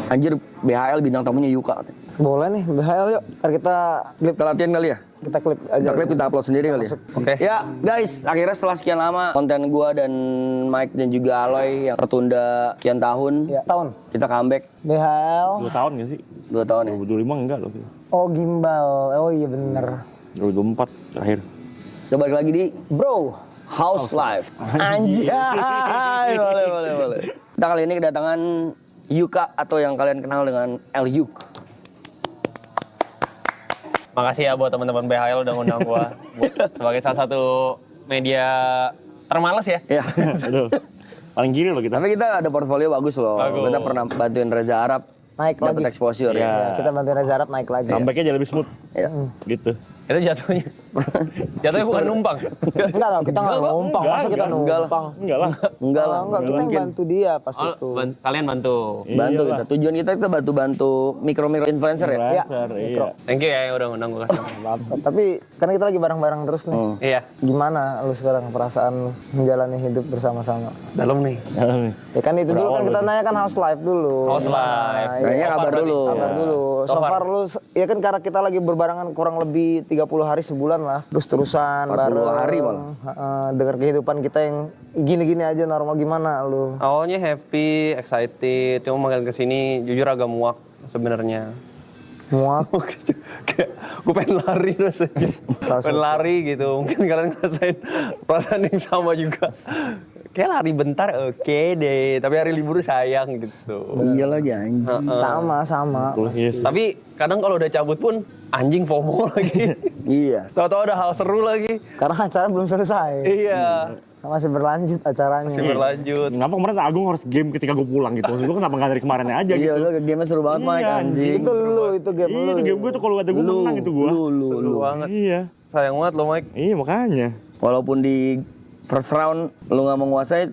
Anjir, BHL bintang tamunya Yuka. Boleh nih, BHL yuk. Ntar kita Kita latihan kali ya? kita klip aja. Kita klip, kita upload sendiri kali ya? Oke. Ya guys, akhirnya setelah sekian lama konten gua dan Mike dan juga Aloy yang tertunda sekian tahun, Ya, tahun. kita comeback BHL. 2 tahun gak sih? 2 tahun ya. 2025 enggak loh. Oh, gimbal. Oh iya bener. 2024 terakhir. Kita balik lagi di Bro. House Life. Anjay, boleh. Kita kali ini kedatangan Yuka atau yang kalian kenal dengan El Yuk. Makasih ya buat teman-teman BHL udah ngundang gua sebagai salah satu media termales ya. Ya. Aduh. Paling kiri loh kita. Tapi kita ada portfolio bagus loh. Bagus. Kita pernah bantuin Reza Arab Naik dapat lagi. exposure ya. Ya. Kita bantuin Reza Arab naik lagi. Comeback-nya jadi lebih smooth. Ya. Gitu. Itu jatuhnya bukan numpang. Enggak dong, kita nggak numpang. Masa kita enggak lah. numpang? Enggak lah. Enggak lah. Enggak, kita yang bantu dia pas itu. Kalian bantu. Bantu Iyalah. kita. Tujuan kita bantu mikro influencer ya. Influencer, iya. Thank you ya yang udah ngundang gua. Tapi karena kita lagi bareng-bareng terus nih. Iya. Gimana lu sekarang perasaan menjalani hidup bersama-sama? Dalam nih. Dalam nih. Ya kan itu dulu kan kita nanya kan house life dulu. House life. Nah, Nanya kabar dulu. kabar dulu. So So far. far lu, ya kan karena kita lagi berbarengan kurang lebih 30 hari sebulan lah. Terus-terusan 40 bareng. hari malah. Dengar kehidupan kita yang gini-gini aja normal gimana lu? Awalnya happy, excited, cuma makin kesini jujur agak muak sebenarnya. Muak. Kayak gue pengen lari rasanya. Pengen lari gitu. Mungkin kalian ngerasain perasaan yang sama juga. Kayak lari bentar oke deh, tapi hari libur sayang gitu. Iya lagi anjing. Sama. Yes. Tapi kadang kalau udah cabut pun anjing FOMO lagi. Iya. Tahu-tahu ada hal seru lagi. Karena acara belum selesai. Iya, Masih berlanjut acaranya. masih berlanjut. Kenapa kemarin Agung harus game ketika gue pulang gitu? Maksud gue kenapa nggak dari kemarinnya aja Iya, gitu? lu game seru banget Mike Iya, anjing. Itu lu, itu game Iya, lu. itu game gue tuh kalau ada gue menang itu gue. Seru banget. Iya. Sayang banget loh Mike. Iya makanya. Walaupun di first round lu nggak menguasai,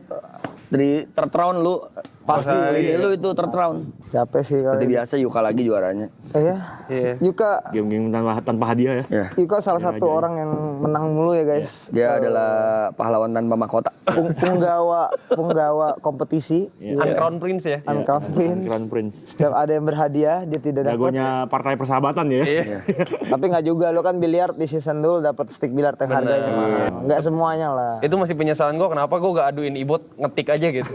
di third round lu pasti ini lu itu third round. Capek sih Seperti kali. biasa Yuka lagi juaranya. Iya. Iya. Yuka, Game-game tanpa hadiah ya. Ya. Yuka salah satu orang yang menang mulu ya guys. Dia adalah pahlawan tanpa mahkota. Penggawa kompetisi. Uncrown Prince ya. Uncrown Prince. Crown Prince. Setiap ada yang berhadiah dia tidak dapat. Jagonya partai persahabatan ya. Iya. Tapi nggak juga, lo kan biliar di season dulu dapat stick biliar yang harganya mahal. Nggak semuanya lah. Itu masih penyesalan gue kenapa gue gak aduin Ibot ngetik aja gitu.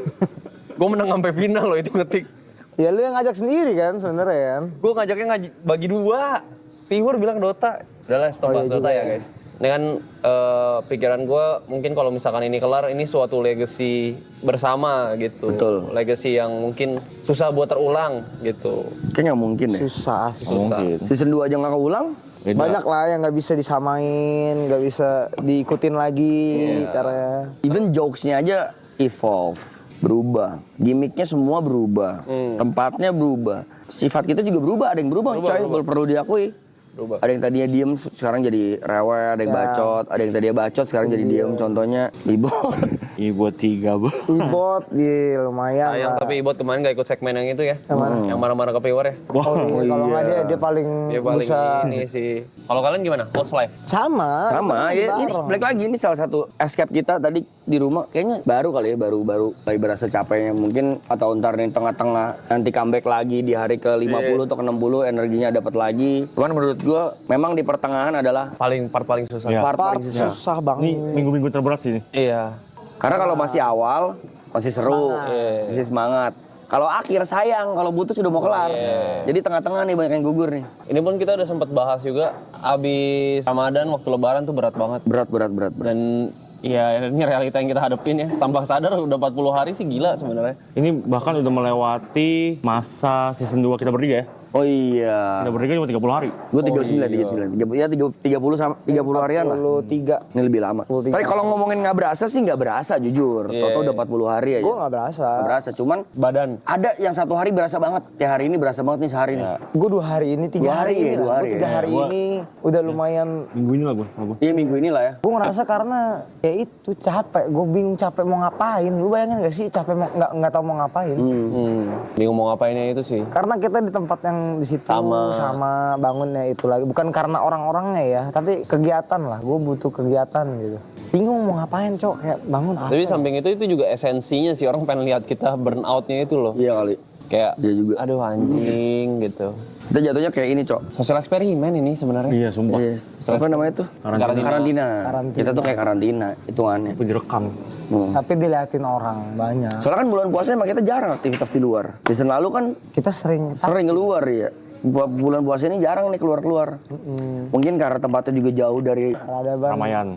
Gue menang sampai final loh itu ngetik. Ya lu yang ngajak sendiri kan sebenarnya kan. Gue ngajaknya bagi dua. Viewer bilang Dota. Udah lah stop bahas Dota ya guys. Dengan pikiran gue mungkin kalau misalkan ini kelar ini suatu legacy bersama gitu. Betul. Legacy yang mungkin susah buat terulang gitu. Kayaknya nggak mungkin ya. Susah. Mungkin. Season 2 aja nggak keulang. Beda. Banyak lah yang nggak bisa disamain, nggak bisa diikutin lagi caranya. Even jokes-nya aja evolve, berubah. Gimmicknya semua berubah. Tempatnya berubah. Sifat kita juga berubah, ada yang berubah, coy. Perlu diakui. Berubah. Ada yang tadinya diem, sekarang jadi rewel, ada yang bacot. Ada yang tadinya bacot, sekarang jadi diem. Contohnya Ibot. Ibu 3 bu. Ibot, iya lumayan Sayang lah. tapi Ibot kemarin gak ikut segmen yang itu ya. Yang mana? Yang marah-marah ke viewer ya. Oh, iya. Kalau nggak dia paling Dia paling bisa. ini sih. Kalau kalian gimana? House life? Sama. Sama, ya ini balik lagi, ini salah satu escape kita tadi di rumah. Kayaknya baru kali ya, baru lagi berasa capeknya. Mungkin atau ntar nih tengah-tengah nanti comeback lagi di hari ke 50 atau ke 60 energinya dapat lagi. Cuman menurut gua memang di pertengahan adalah Part paling susah. Iya. part Part paling susah. susah Ini banget. minggu-minggu terberat sih. Iya. Karena kalau masih awal masih seru, masih semangat. Kalau akhir sayang, kalau butuh sudah mau kelar. Jadi tengah-tengah nih banyak yang gugur nih. Ini pun kita udah sempat bahas juga. Abis Ramadan waktu Lebaran tuh berat banget. Berat. Dan ya ini realita yang kita hadapin ya. Tanpa sadar udah 40 hari sih gila sebenarnya. Ini bahkan udah melewati masa season 2 kita bertiga ya. Oh iya. Kita bertiga cuma 30 hari. Gue 39. Ya 30 sama 30 harian lah. 43. Ini lebih lama. 43. Tapi kalau ngomongin nggak berasa sih nggak berasa jujur. Toto udah 40 hari aja. Gue nggak berasa. Nggak berasa. Cuman Badan. ada yang satu hari berasa banget. Kayak hari ini berasa banget nih sehari nih. Gue 2 hari ini, 3 2 hari hari ini ya, lah. 2 hari Gue 3 ya. hari ini udah lumayan. Minggu ini lah gue. Iya minggu ini lah ya. Gue ngerasa karena ya itu capek. Gue bingung capek mau ngapain. Lu bayangin gak sih capek mau nggak tahu mau ngapain? Bingung mau ngapainnya itu sih. Karena kita di tempat yang di situ sama bangunnya itu lagi. Bukan karena orang-orangnya ya, tapi kegiatan lah. Gue butuh kegiatan gitu. Bingung mau ngapain cok, kayak bangun apa. Tapi samping itu juga esensinya sih orang pengen lihat kita burn out-nya itu loh. Iya kali. Kayak Dia juga. aduh anjing gitu. Kita jatuhnya kayak ini, Cok. Sosial eksperimen ini sebenarnya. Iya, sumpah. Yes. Apa namanya tuh? Karantina. Kita tuh kayak karantina hitungannya. Itu direkam. Tapi diliatin orang banyak. Soalnya kan bulan puasa emang kita jarang aktivitas di luar. Season lalu kan Kita sering keluar ya. Bulan puasa ini jarang nih keluar-keluar. Mungkin karena tempatnya juga jauh dari peradaban. Ramaian.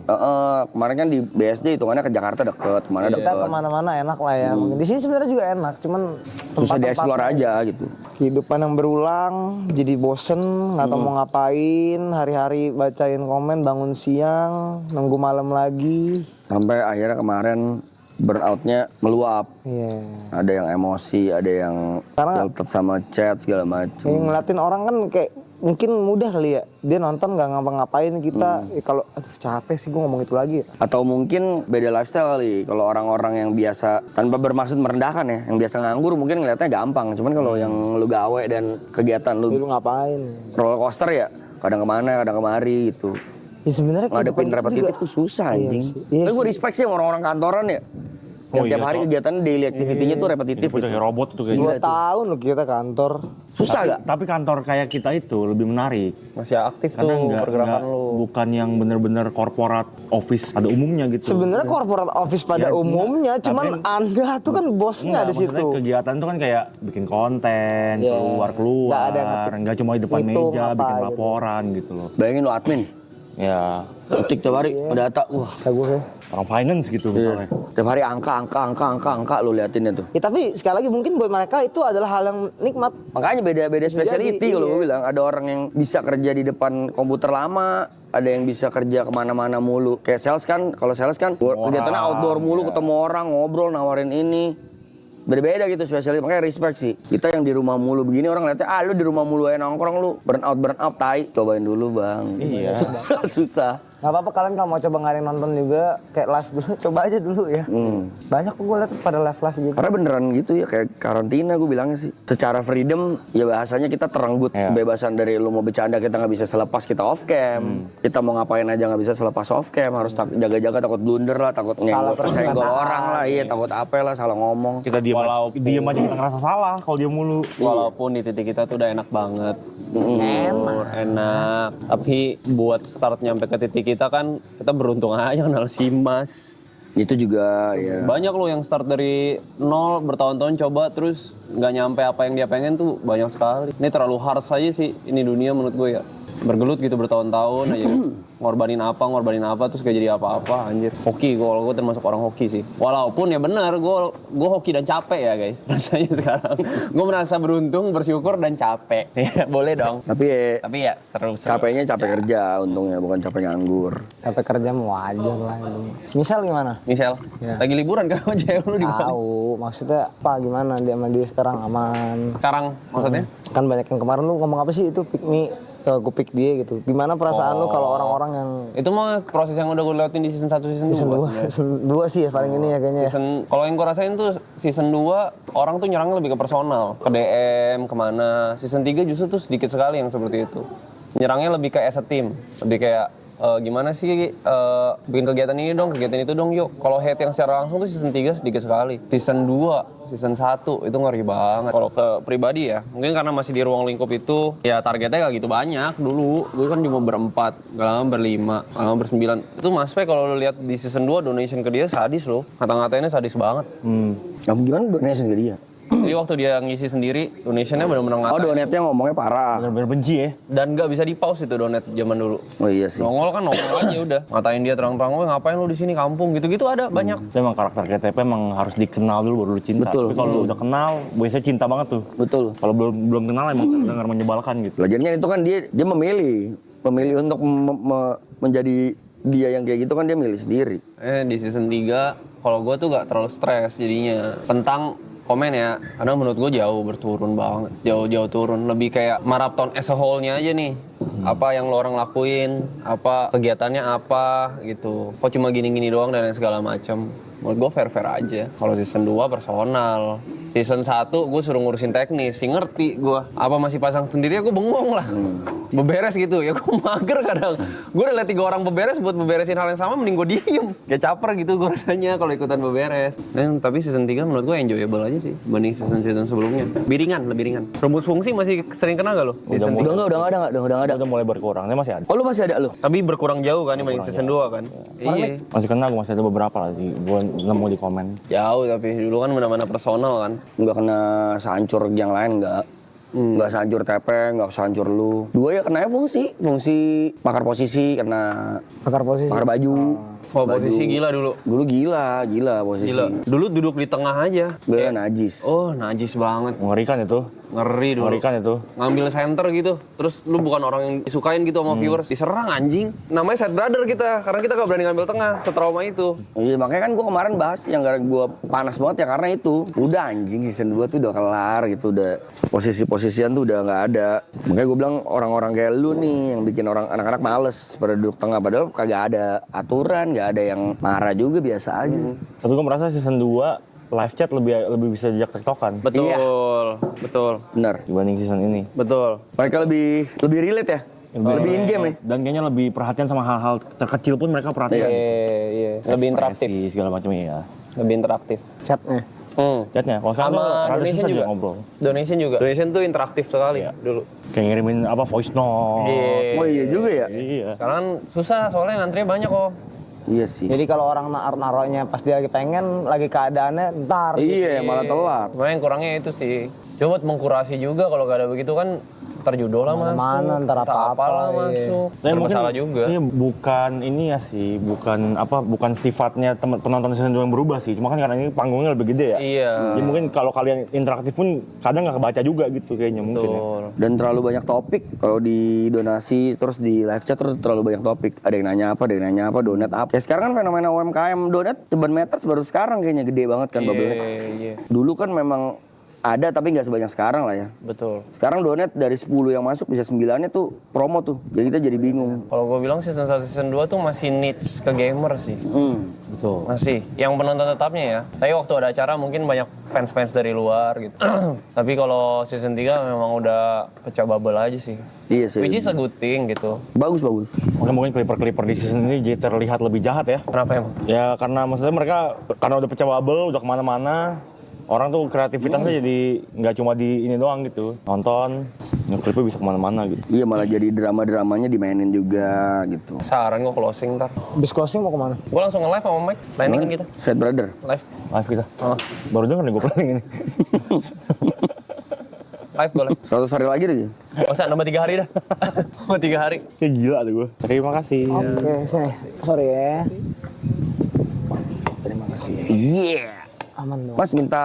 kemarin kan di BSD hitungannya ke Jakarta deket, kemana Kita deket. kemana-mana enak lah ya. Mungkin di sini sebenarnya juga enak, cuman Susah tempat-tempatnya- dieksplor aja gitu. Kehidupan yang berulang, jadi bosen, nggak tahu mau ngapain. Hari-hari bacain komen, bangun siang, nunggu malam lagi. Sampai akhirnya kemarin burnout-nya meluap. Iya. Ada yang emosi, ada yang Karena- deltet sama chat segala macam. Ngeliatin orang kan kayak mungkin mudah kali ya. Dia nonton nggak ngapa-ngapain kita. Kalau aduh capek sih gue ngomong itu lagi. Atau mungkin beda lifestyle kali. Kalau orang-orang yang biasa, tanpa bermaksud merendahkan ya, yang biasa nganggur mungkin ngeliatnya gampang. Cuman kalau yang lu gawe dan kegiatan Lu lu ngapain? roller coaster ya, kadang kemana, kadang kemari gitu. Ya sebenarnya Ngadepin kehidupan kita repetitif juga- tuh susah Iya anjing. sih, iya Tapi gue sih. respect sih sama orang-orang kantoran ya. Yang Oh tiap iya, hari Cok. kegiatannya daily activity-nya tuh repetitif Udah gitu. kayak robot tuh kayaknya. 2 tahun loh kita kantor. Susah gak? Tapi kantor kayak kita itu lebih menarik. Masih aktif Karena tuh pergerakan lu. bukan yang bener-bener corporate office pada umumnya gitu. Sebenarnya corporate office pada Ya, umumnya, tapi- cuman Anda tuh kan bosnya Enggak, di situ. maksudnya kegiatan tuh kan kayak bikin konten, Iya. keluar-keluar, Nggak ada nggak cuma di depan ngitung meja apa bikin gitu. laporan gitu loh. Bayangin lu admin, Ya, ketik tiap hari, data, wah. Kata gue. orang finance gitu misalnya. Tiap hari angka lu liatinnya tuh. Ya tapi sekali lagi mungkin buat mereka itu adalah hal yang nikmat. Makanya beda-beda Bisa speciality jadi, kalau iya. gue bilang. Ada orang yang bisa kerja di depan komputer lama, ada yang bisa kerja kemana-mana mulu. Kayak sales kan, kalau sales kan kegiatannya outdoor mulu, ketemu orang, ngobrol, nawarin ini. Beda-beda gitu spesialis, makanya respect sih. Kita yang di rumah mulu begini orang lihatnya, lu di rumah mulu aja nongkrong lu, burn out, tai. Cobain dulu bang. Iya. Susah. Gak apa-apa kalian kalau mau coba ngadain nonton juga kayak live dulu, coba aja dulu ya. Banyak kok gue liat pada live gitu. Karena beneran gitu ya, kayak karantina gue bilangnya sih. Secara freedom, ya bahasanya kita terenggut. Kebebasan dari lu mau bercanda kita nggak bisa selepas kita off cam. Kita mau ngapain aja nggak bisa selepas off cam. Harus jaga-jaga, takut blunder lah, takut Salah senggol perkataan. orang lah, iya takut apa lah, salah ngomong. Kita diem aja kita ngerasa salah kalau dia mulu. Walaupun di titik kita tuh udah enak banget. Enak. Tapi buat start nyampe ke titik kita kan kita beruntung aja kenal si Mas. Itu juga ya. Banyak loh yang start dari nol bertahun-tahun coba terus nggak nyampe apa yang dia pengen tuh banyak sekali. Ini terlalu harsh aja sih ini dunia menurut gue ya. Bergelut gitu bertahun-tahun aja. ngorbanin apa terus gak jadi apa-apa anjir. Hoki gue termasuk orang hoki sih. Walaupun ya benar gue hoki dan capek ya guys. Rasanya sekarang gue merasa beruntung, bersyukur dan capek. Ya boleh dong. Tapi Ya seru. capeknya capek kerja untungnya, bukan capek nganggur. Capek kerja mau wajar lah itu. Misal gimana? Misal Ya. lagi liburan kan sama cewek lu di mana? Tahu, maksudnya apa gimana dia sama dia sekarang aman. Sekarang maksudnya? Kan banyak yang kemarin lu ngomong apa sih itu pick me, gue pick dia gitu. Gimana perasaan lu kalau orang-orang yang Itu mah proses yang udah gue lewatin di season 1 season 2 season 2, sebenarnya. season 2 sih ya paling ini ya kayaknya ya. Kalau yang gue rasain tuh season 2 orang tuh nyerangnya lebih ke personal, ke DM, kemana. Season 3 justru tuh sedikit sekali yang seperti itu. Nyerangnya lebih ke as a team, lebih kayak gimana sih bikin kegiatan ini dong, kegiatan itu dong yuk. Kalau hate yang secara langsung tuh season 3 sedikit sekali. Season 2, season 1 itu ngeri banget. Kalau ke pribadi ya, mungkin karena masih di ruang lingkup itu, ya targetnya gak gitu banyak dulu. Gue kan cuma berempat, gak lama berlima, gak lama bersembilan. Itu Mas Pe kalau lo lihat di season 2 donation ke dia sadis loh. Ngata-ngatainnya sadis banget. Kamu gimana donation ke dia? Jadi waktu dia ngisi sendiri, donationnya benar-benar Oh, ngatain. donatnya ngomongnya parah. Bener-bener benci ya. Dan nggak bisa di-pause itu donat zaman dulu. Oh iya sih. Nongol kan nongol aja udah. Ngatain dia terang-terang, "Weh, ngapain lu di sini kampung?" Gitu-gitu ada banyak. Itu emang karakter KTP emang harus dikenal dulu baru lu cinta. Betul, Tapi kalau lu udah kenal, biasanya cinta banget tuh. Betul. Kalau belum kenal emang dengar menyebalkan gitu. Belajarnya itu kan dia memilih untuk menjadi dia yang kayak gitu kan dia milih sendiri. Di season 3, kalau gue tuh gak terlalu stres jadinya. Tentang komen ya, karena menurut gue jauh berturun banget. Jauh turun. Lebih kayak marathon as a whole-nya aja nih. Apa yang lo orang lakuin, apa kegiatannya apa gitu. Kok cuma gini-gini doang dan segala macam. Menurut gue fair-fair aja. Kalau season 2 personal. Season 1 gue suruh ngurusin teknis, sih ngerti gue. Apa masih pasang sendiri ya gue bengong lah. beberes gitu. Ya gue mager kadang. Gue udah liat 3 orang beberes buat beberesin hal yang sama, mending gue diem. Kayak caper gitu gue rasanya kalau ikutan beberes. Dan tapi season 3 menurut gue enjoyable aja sih banding season sebelumnya. Lebih ringan. Rumus fungsi masih sering kena gak lo? Udah nggak ada. Udah mulai berkurang, ini masih ada. Oh lu masih ada lu? Tapi berkurang jauh kan dibanding season 2 kan? Iya. Masih kena, gue masih ada beberapa lah. Gue nemu di komen. Jauh tapi dulu kan mana-mana personal kan. Nggak kena sehancur yang lain nggak. Nggak sehancur tepeng, nggak sehancur lu. 2 ya kenanya fungsi bakar posisi, kena Bakar posisi. bakar baju. Oh, posisi gila dulu. Dulu gila posisi. Gila. Dulu duduk di tengah aja. Gue najis. Oh, najis banget. Mengerikan itu. Ngeri dulu. Mengerikan itu. Ngambil center gitu. Terus lu bukan orang yang disukain gitu sama viewers. Diserang anjing. Namanya set brother kita. Karena kita gak berani ngambil tengah. Setrauma itu. Iya makanya kan gue kemarin bahas yang gara gue panas banget ya karena itu. Udah anjing season 2 tuh udah kelar gitu. Udah posisi-posisian tuh udah nggak ada. Makanya gue bilang orang-orang kayak lu nih yang bikin orang anak-anak males pada duduk tengah. Padahal kagak ada aturan, nggak ada yang marah juga, biasa aja. Tapi gue merasa season 2 live chat lebih bisa jejak tektokan. Betul. Iya. Betul. Bener. Dibanding season ini. Betul. Mereka lebih relate ya. Lebih in game ya. Dan kayaknya lebih perhatian sama hal-hal terkecil pun mereka perhatian. Iya. Lebih interaktif. Ekspresi, segala macam ya. Lebih interaktif. Chatnya. Chatnya, kalau sekarang tuh Sama rada donation susah juga. dia ngobrol. Donation tuh interaktif sekali dulu. Kayak ngirimin voice note. Oh iya juga ya. Iya. Sekarang susah soalnya ngantrinya banyak kok. Iya sih. Jadi kalau orang naruh-naruhnya pas dia lagi pengen, lagi keadaannya ntar. Iya malah telat. Cuma yang kurangnya itu sih. Coba mengkurasi juga kalau gak ada begitu kan ntar judul lah masuk. Mana-mana, ntar apa-apa lah iya. masuk. Tapi mungkin Bermasalah juga. Ini bukan ini ya sih, bukan sifatnya penonton season 2 yang berubah sih. Cuma kan karena ini panggungnya lebih gede ya. Iya. Jadi mungkin kalau kalian interaktif pun kadang nggak kebaca juga gitu kayaknya mungkin ya. Betul. Dan terlalu banyak topik. Kalau di donasi terus di live chat terlalu banyak topik. Ada yang nanya apa, donat apa. Kayak sekarang kan fenomena UMKM donat ceban meters baru sekarang kayaknya gede banget kan bubble-nya. Iya. Dulu kan memang ada tapi nggak sebanyak sekarang lah ya. Betul. Sekarang donat dari 10 yang masuk bisa 9-nya tuh promo tuh. Jadi kita jadi bingung. Kalau gue bilang season 1, season 2 tuh masih niche ke gamer sih. Betul. Masih. Yang penonton tetapnya ya. Tapi waktu ada acara mungkin banyak fans-fans dari luar gitu. Tapi kalau season 3 memang udah pecah bubble aja sih. Iya sih. Which is a good thing gitu. Bagus. Mungkin clipper di season ini jadi terlihat lebih jahat ya. Kenapa emang? Ya karena maksudnya mereka karena udah pecah bubble, udah kemana-mana. Orang tuh kreativitasnya jadi nggak cuma di ini doang gitu. Nonton, klipnya bisa kemana-mana gitu. Iya malah jadi drama-dramanya dimainin juga gitu. Saran gue closing ntar. Bis closing mau kemana? Gue langsung nge-live sama Mike. Planning kan kita. Set brother. Live. Live kita. Oh. Baru denger nih gue planning ini. Live gue live. 100 hari lagi deh. Oh, nambah 3 hari dah. Nambah 3 hari. Kayak gila tuh gue. Terima kasih. Oke, sini. Sorry ya. Iya. Aman dong. Mas minta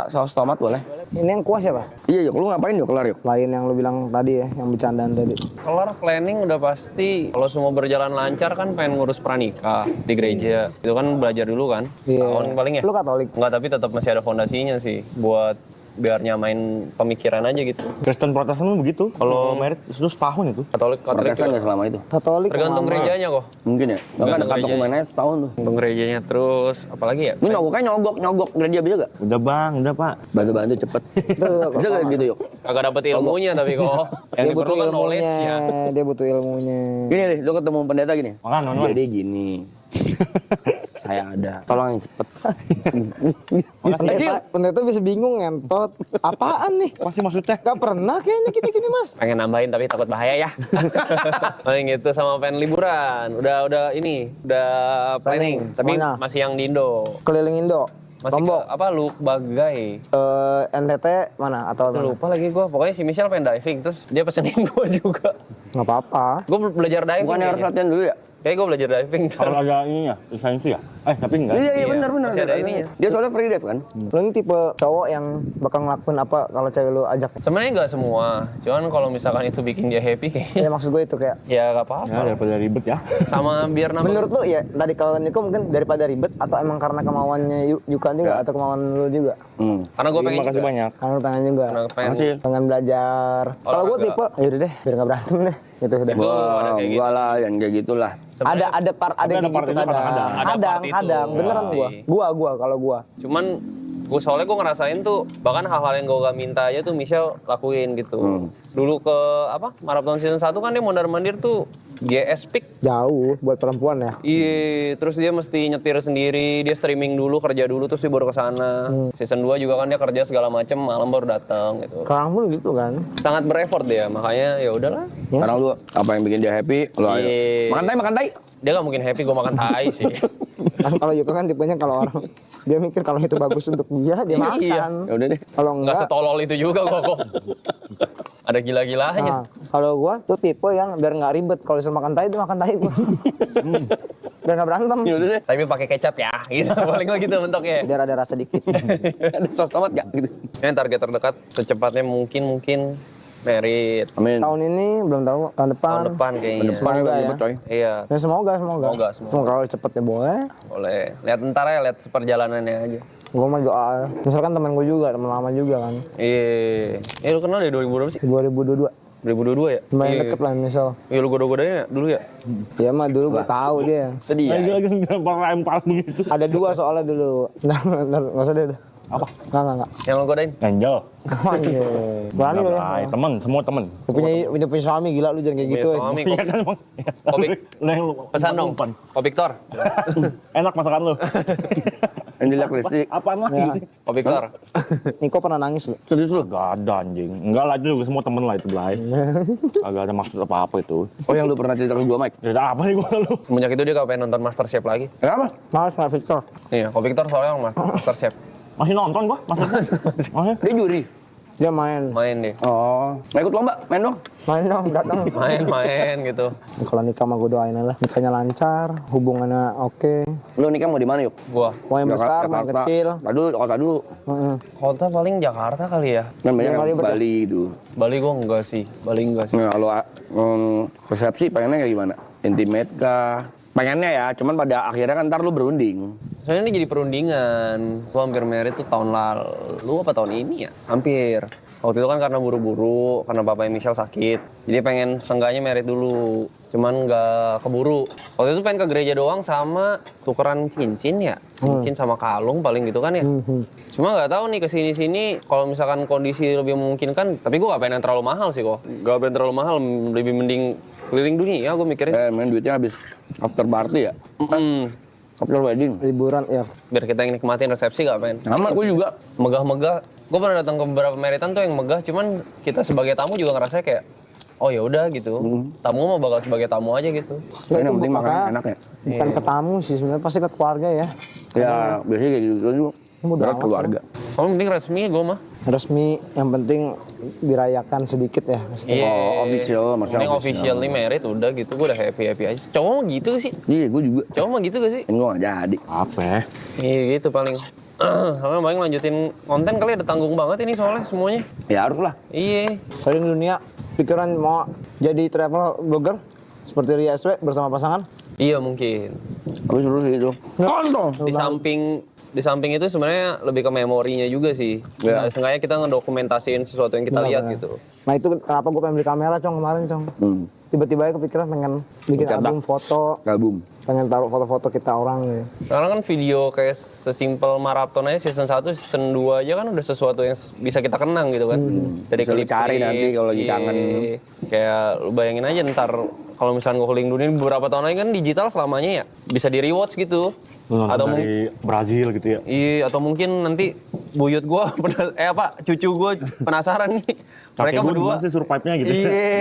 saus tomat boleh? Ini yang kuah siapa? Iya yuk, lu ngapain yuk kelar yuk? Lain yang lu bilang tadi ya, yang bercandaan tadi. Kelar planning udah pasti. Kalau semua berjalan lancar kan pengen ngurus pranikah di gereja. Itu kan belajar dulu kan. Iya. Tahun paling ya. Lu Katolik? Enggak, tapi tetap masih ada fondasinya sih buat biar nyamain pemikiran aja gitu. Kristen Protestan tuh begitu. Kalau merit itu setahun itu. Katolik Protestan juga. nggak selama itu? Katolik Tergantung lama. gerejanya kok. Mungkin ya? Nggak kan Tergantung dekat gerejanya. dokumennya setahun tuh. Tergantung gerejanya terus apalagi ya? Ini nyogoknya nyogok gereja bisa gak? Udah bang, udah pak. Bantu-bantu cepet. Bisa gak gitu yuk? Kagak dapet ilmunya tapi kok yang Dia butuh diperlukan ilmunya, knowledge-nya. dia butuh ilmunya. Gini deh, lu ketemu pendeta gini. Makan, Jadi gini. Saya ada. Tolong yang cepet. Pendeta bisa bingung ngentot. Apaan nih? Masih maksudnya? Gak pernah kayaknya gini-gini mas. Pengen nambahin tapi takut bahaya ya. Paling gitu sama pengen liburan. Udah planning. Tapi Mana? masih yang di Indo. Keliling Indo. Masih Lombok. ke, Luk Bagai. NTT mana atau Itu mana? lupa lagi gue. Pokoknya si Michelle pengen diving. Terus dia pesenin gue juga. Nggak apa-apa. Gue belajar diving. Bukannya harus kayaknya. latihan dulu ya? Kayak gue belajar diving. Kalau ada ininya, lisensi ya? Tapi enggak. Iya benar. Masih ada ininya. Dia soalnya free dive kan? Lu ini tipe cowok yang bakal ngelakuin apa kalau cewek lu ajak? Sebenarnya nggak semua. Cuman kalau misalkan itu bikin dia happy kayaknya. Ya maksud gue itu kayak. Ya nggak apa-apa. Ya daripada ribet ya. Sama biar nambah. Menurut lu ya tadi kalau Niko mungkin daripada ribet atau emang karena kemauannya Yukan juga atau kemauan lu juga? Karena gue pengen Terima kasih juga. banyak. Karena lu pengen juga. Karena pengen. Pengen belajar. Kalau gue Olahraga. tipe, yaudah deh, biar nggak berantem deh. Gitu udah. Betul, ada Wah, kayak gitu. enggak lah, yang kayak gitulah. Sebenarnya- Ada Tapi kayak ada gitu part itu kadang. kadang-kadang. Ada part itu, Kadang beneran pasti. gua kalau gua. Cuman Soalnya gue ngerasain tuh, bahkan hal-hal yang gue gak minta aja tuh Michelle lakuin gitu. Dulu ke Marathon Season 1 kan dia mondar-mandir tuh GS Peak. Jauh buat perempuan ya. Iya, terus dia mesti nyetir sendiri, dia streaming dulu, kerja dulu, terus dia baru ke sana. Season 2 juga kan dia kerja segala macem, malam baru datang gitu. Sekarang pun gitu kan. Sangat bereffort dia, makanya ya udahlah. Sekarang lu apa yang bikin dia happy? Lu ayo. Iya. Makan tai. Dia gak mungkin happy gue makan tai sih. Kan kalau Yuka kan tipenya kalau orang dia mikir kalau itu bagus untuk dia Iya. makan. Ya udah deh. Kalau Nggak enggak, setolol itu juga kok. Ada gila-gilanya. nah, kalau gua tuh tipe yang biar nggak ribet kalau disuruh makan tai itu makan tai gua. Biar nggak berantem. Ya udah deh. Tapi pakai kecap ya, gitu. Paling lo gitu bentuknya. Biar ada rasa dikit. Ada saus tomat gak gitu? Ini target terdekat secepatnya mungkin merit. Amin. Tahun ini belum tahu, tahun depan. Tahun depan kayaknya. Depan Semoga juga ya. ribet coy. Iya, Ya semoga. Semoga. Kalau cepetnya boleh. boleh. Lihat ntar ya, lihat seperjalanannya aja. Gua mah doa. Misalkan teman gua juga, teman lama juga kan. Iya. Lu kenal dari 2000 berapa sih? 2022. 2022 ya? Lumayan Iya. deket lah misal. Iya, lu goda-godanya dulu ya? Ya mah dulu gua tahu dia. Sedih ya? Lagi gampang lempar begitu. Ada 2 soalnya dulu. Ntar nggak usah deh. Apa? Enggak. Yang lu godain? Angel. Anjir. Berani lu ya. Ay, temen, semua temen. Lu punya suami gila lu jangan kayak gitu. Punya suami, Iya kan emang. Kopi. Lu yang lu Pesan dong, umpan. Kopi Victor. Enak masakan lu. Yang dilihat listrik. Apaan lagi? Kopi Victor. Niko pernah nangis lu. Serius lu? Gak ada anjing. Enggak lah, itu juga semua temen lah itu Blay. Agak ada maksud apa-apa itu. Oh yang lu pernah cerita ke gua Mike? Cerita apa nih gua lu? Semenjak itu dia gak pengen nonton Masterchef lagi. Kenapa? Mas nggak Victor. Iya, Kopi Victor soalnya orang Masterchef. Masih nonton gua, maksudnya. Masih. Dia juri. Dia main. Main deh. Oh, nggak ikut lomba? Main dong. Main dong, datang. Main gitu. Kalau nikah mah gue doain aja lah. Nikahnya lancar, hubungannya oke. Lu nikah mau di mana yuk? Gua. Mau yang besar, mau yang kecil. Kota dulu. Heeh. Kota paling Jakarta kali ya. Kan banyak Yang yang ribet ya? Bali itu. Bali gua enggak sih. Bali enggak sih. Nah, kalau resepsi pengennya kayak gimana? Intimate kah? Pengennya ya, cuman pada akhirnya kan ntar lu berunding. Soalnya ini jadi perundingan. Gua hampir merit tuh tahun lalu apa tahun ini ya? Hampir. Waktu itu kan karena buru-buru, karena bapaknya Michelle sakit. Jadi pengen seenggaknya merit dulu. Cuman nggak keburu. Waktu itu pengen ke gereja doang sama tukeran cincin ya. Cincin sama kalung paling gitu kan ya. Cuma nggak tahu nih kesini-sini kalau misalkan kondisi lebih memungkinkan. Tapi gue nggak pengen yang terlalu mahal sih kok. Nggak pengen terlalu mahal, lebih mending keliling dunia gue mikirnya. Main duitnya habis after party ya? After wedding. Liburan ya. Biar kita yang nikmatin resepsi nggak pengen. Sama gue juga. Megah-megah. Gue pernah datang ke beberapa meritan tuh yang megah. Cuman kita sebagai tamu juga ngerasa kayak, oh ya udah gitu. Tamu mah bakal sebagai tamu aja gitu. Yang itu penting makanya makan enak ya. Bukan ke tamu sih, sebenarnya pasti ke keluarga ya. Ya biasanya kayak gitu juga. Bodo Berat amat keluarga. Kalau penting resmi gue mah. Resmi, yang penting dirayakan sedikit ya. Pasti. Iya. Oh, official, maksudnya Penting official nih merit udah gitu, gue udah happy aja. Cowok mah gitu sih. Iya, gue juga. Cowok mah gitu gak sih? Gue gak jadi. Apa ya? Iya gitu paling. Sama paling lanjutin konten kali ada tanggung banget ini soalnya semuanya. Ya harus lah. Iya. Kalian di dunia pikiran mau jadi travel blogger seperti Ria SW bersama pasangan? Iya mungkin. Tapi seru sih itu. Kontol. Di samping itu sebenarnya lebih ke memorinya juga sih. Ya, seenggaknya kita ngedokumentasiin sesuatu yang kita lihat gitu. Nah itu kenapa gue pengen beli kamera Cong kemarin Cong. Tiba-tiba aja kepikiran pengen bikin Mencetak. album foto, Gabung. pengen taruh foto-foto kita orang gitu. Karena kan video kayak sesimpel maraton aja season 1, season 2 aja kan udah sesuatu yang bisa kita kenang gitu kan. Dari Bisa lu klip cari nanti kalau lagi kangen. Kayak lu bayangin aja ntar kalau misalnya gue keliling dunia beberapa tahun lagi kan digital selamanya ya. Bisa di-rewatch gitu. Lu Atau nonton dari Brazil gitu ya. Iya, atau mungkin nanti buyut gue, cucu gue penasaran nih. Mereka Kakek gua berdua. gimana sih survive-nya gitu. Iya.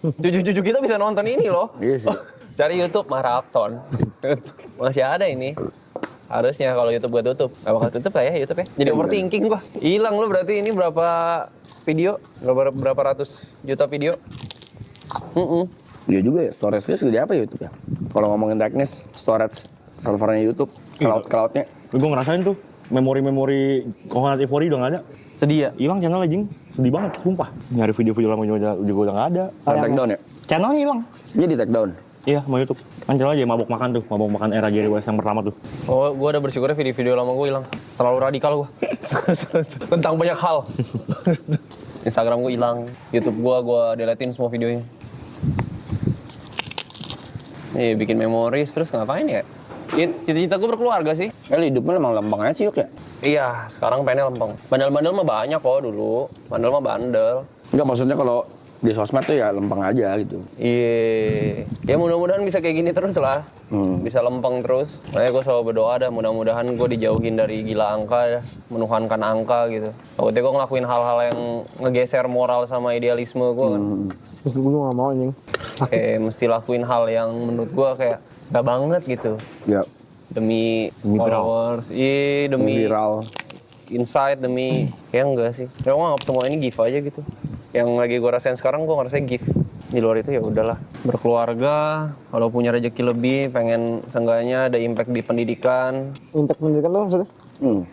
Cucu-cucu kita bisa nonton ini loh. Iya sih. Cari YouTube maraton. Masih ada ini. Harusnya kalau YouTube gue tutup. Gak bakal tutup lah ya YouTube ya. Jadi overthinking gua. Hilang lu berarti ini berapa video? Berapa ratus juta video? Iya juga ya, storage-nya segede apa ya YouTube ya? Kalau ngomongin teknis, storage servernya YouTube, cloud-nya. Gue ngerasain tuh, memori-memori Kokonat Ivory udah gak ada. Sedih ya? Hilang channel anjing. Sedih banget, sumpah. Nyari video-video lama juga udah gak ada. Take down ya? Channelnya hilang. Dia di take down. Iya, mau YouTube. Kan channel aja mabok makan tuh, mabok makan era Jerry West yang pertama tuh. Oh, gue udah bersyukurnya video-video lama gue hilang. Terlalu radikal gue. Tentang banyak hal. Instagram gue hilang, YouTube gue deletin semua videonya. Bikin memories terus ngapain ya? Cita-cita gue berkeluarga sih. Hidupnya emang lempeng aja sih Yuk ya? Iya, sekarang pengennya lempeng. Bandel-bandel mah banyak kok dulu. Bandel mah bandel. Enggak, maksudnya kalau di sosmed tuh ya lempeng aja gitu. Iya, ya mudah-mudahan bisa kayak gini terus lah, bisa lempeng terus. Makanya gue selalu berdoa dah, mudah-mudahan gue dijauhin dari gila angka ya, menuhankan angka gitu. Takutnya gue ngelakuin hal-hal yang ngegeser moral sama idealisme gue kan. Terus gue gak mau anjing. Kayak mesti lakuin hal yang menurut gue kayak gak banget gitu. Ya, Demi followers, iya demi viral. insight, demi ya enggak sih. Ya gue nganggap semua ini gift aja gitu. Yang lagi gue rasain sekarang gue ngerasain gift. Di luar itu ya udahlah. Berkeluarga, kalau punya rezeki lebih, pengen seenggaknya ada impact di pendidikan. Impact pendidikan tuh maksudnya?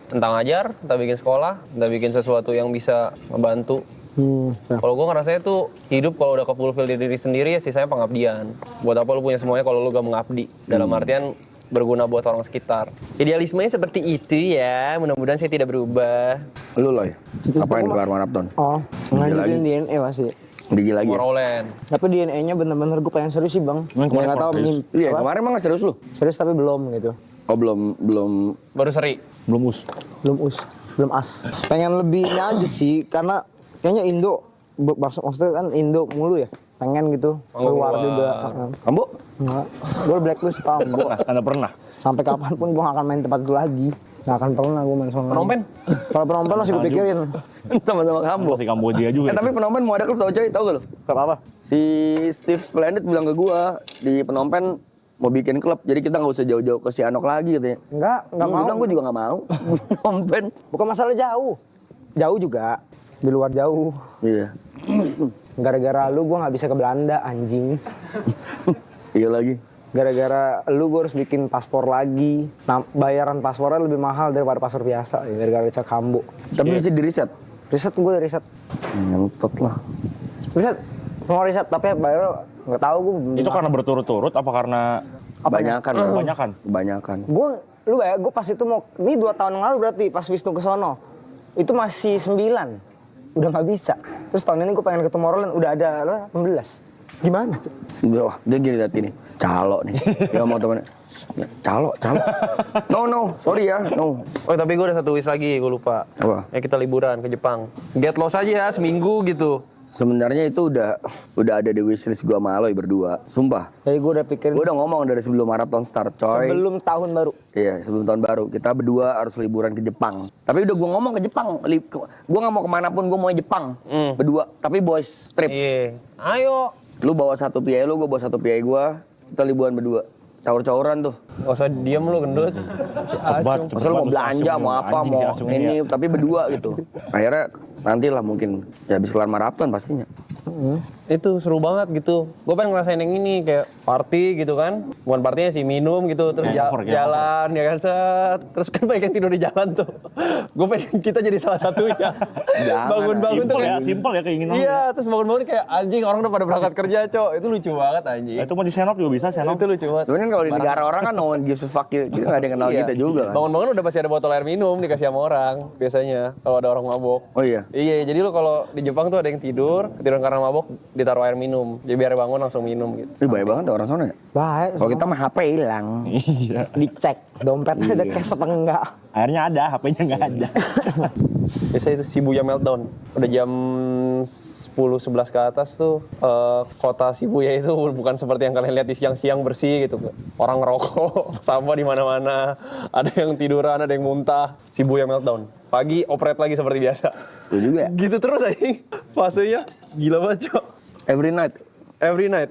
Entah ngajar, entah bikin sekolah, entah bikin sesuatu yang bisa membantu. Ya. Kalau gue ngerasanya tuh hidup kalau udah ke-fulfill diri sendiri ya sisanya pengabdian. Buat apa lu punya semuanya kalau lu gak mengabdi? Dalam artian berguna buat orang sekitar. Idealismenya seperti itu ya, mudah-mudahan saya tidak berubah. Lu loh ya? Apain Sistem kelar maraton? Oh, ngelanjutin DNA masih. Biji lagi ya? Morolen. Tapi DNA-nya bener-bener gue pengen serius sih bang. Emang Gue kemarin gak tau serius? Iya, kemarin emang nggak serius lu? serius tapi belum gitu. Oh belum. Baru seri. Belum us. Belum as. Pengen lebihnya aja sih, karena kayaknya Indo, maksudnya kan Indo mulu ya. Pengen gitu, keluar juga. Ambo? Enggak, gue blacklist tau. Karena pernah. Sampai kapanpun gue gak akan main tempat itu lagi. Gak akan pernah gue main sono. Penompen? Kalau Penompen masih gue pikirin. Sama-sama Kambo. Pasti Kambodia juga. Tapi Penompen mau ada klub tau coy, tau gak lu? Gak apa-apa. Si Steve Splendid bilang ke gua di Penompen mau bikin klub, jadi kita nggak usah jauh-jauh ke Sianok lagi katanya. Enggak mau. Bilang gua juga nggak mau. Penompen. Bukan masalah jauh. Jauh juga. Di luar jauh. Iya. Gara-gara lu gue gak bisa ke Belanda, anjing. Iya lagi. Gara-gara lu gue harus bikin paspor lagi. Nah, bayaran paspornya lebih mahal daripada paspor biasa. Ya, gara-gara cek Kambo. Tapi mesti di riset. Riset gue riset. Ngentot lah. Riset. Mau riset, tapi bayar nggak tahu gue. Itu karena berturut-turut apa karena Kebanyakan. kebanyakan? Lu bayar, gue pas itu mau, ini 2 tahun yang lalu berarti pas Wisnu ke sono. Itu masih 9. Udah nggak bisa. Terus tahun ini gue pengen ke Tomorrowland, udah ada 18. Gimana tuh? Wah, dia gini liat ini. Calo nih. Dia mau temennya. Calo. No, sorry ya, no. Oh tapi gue ada satu wish lagi, gue lupa. Apa? Ya kita liburan ke Jepang. Get lost aja ya, seminggu gitu. Sebenarnya itu udah ada di wishlist gua sama Aloy berdua. Sumpah. Jadi gue udah pikirin Gua udah ngomong dari sebelum maraton start, coy. sebelum tahun baru. Iya, sebelum tahun baru. Kita berdua harus liburan ke Jepang. Tapi udah gua ngomong ke Jepang. Gua nggak mau kemanapun, gua mau Jepang. Berdua. Tapi boys trip. Iya. Ayo. Lu bawa satu PI lu, gua bawa satu PI gua. Kita liburan berdua. Caur-cauran tuh. Gak usah diem lu gendut. Masa lu mau belanja, mau apa, mau ini. Tapi berdua gitu. Akhirnya nantilah mungkin. Ya habis kelar maraton pastinya. Itu seru banget gitu. Gue pengen ngerasain yang ini kayak party gitu kan. Bukan partinya sih, minum gitu terus jalan ya kan set. Terus kan banyak yang tidur di jalan tuh. Gue pengen kita jadi salah satunya. Bangun-bangun tuh kayak Simpel ya keinginan. iya, terus bangun-bangun kayak anjing orang udah pada berangkat kerja, Cok. Itu lucu banget anjing. Itu mau di Senop juga bisa, Senop. Itu lucu banget. Sebenarnya kalau di negara orang kan no one gives a fuck. Kita nggak ada yang kenal kita juga kan. Bangun-bangun udah pasti ada botol air minum dikasih sama orang biasanya kalau ada orang mabok. Oh iya. Iya, jadi lu kalau di Jepang tuh ada yang tidur karena mabok ditaruh air minum. Jadi biar bangun langsung minum gitu. Ini baik banget tuh orang sana ya. Baik. Kalau kita mah HP hilang. Iya. Dicek dompetnya ada cash apa enggak. Akhirnya ada, HP-nya nggak ada. Biasanya itu Shibuya meltdown. Udah jam 10-11 ke atas tuh kota Shibuya itu bukan seperti yang kalian lihat di siang-siang bersih gitu. Orang ngerokok, sampah di mana-mana. Ada yang tiduran, ada yang muntah. Shibuya meltdown. Pagi operate lagi seperti biasa. Itu juga ya. Gitu terus anjing. Fasenya gila banget, Cok. Every night. Every night.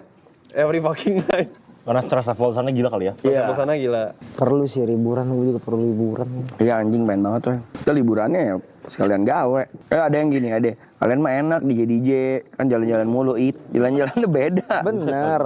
Every fucking night. Karena stress level sana gila kali ya. Sampai sana gila. Perlu sih liburan, gue juga perlu liburan. Iya anjing main banget tuh. Kita liburannya ya sekalian gawe. Ada yang gini, kalian mah enak DJ kan jalan-jalan mulu, jalan-jalannya beda. Bener,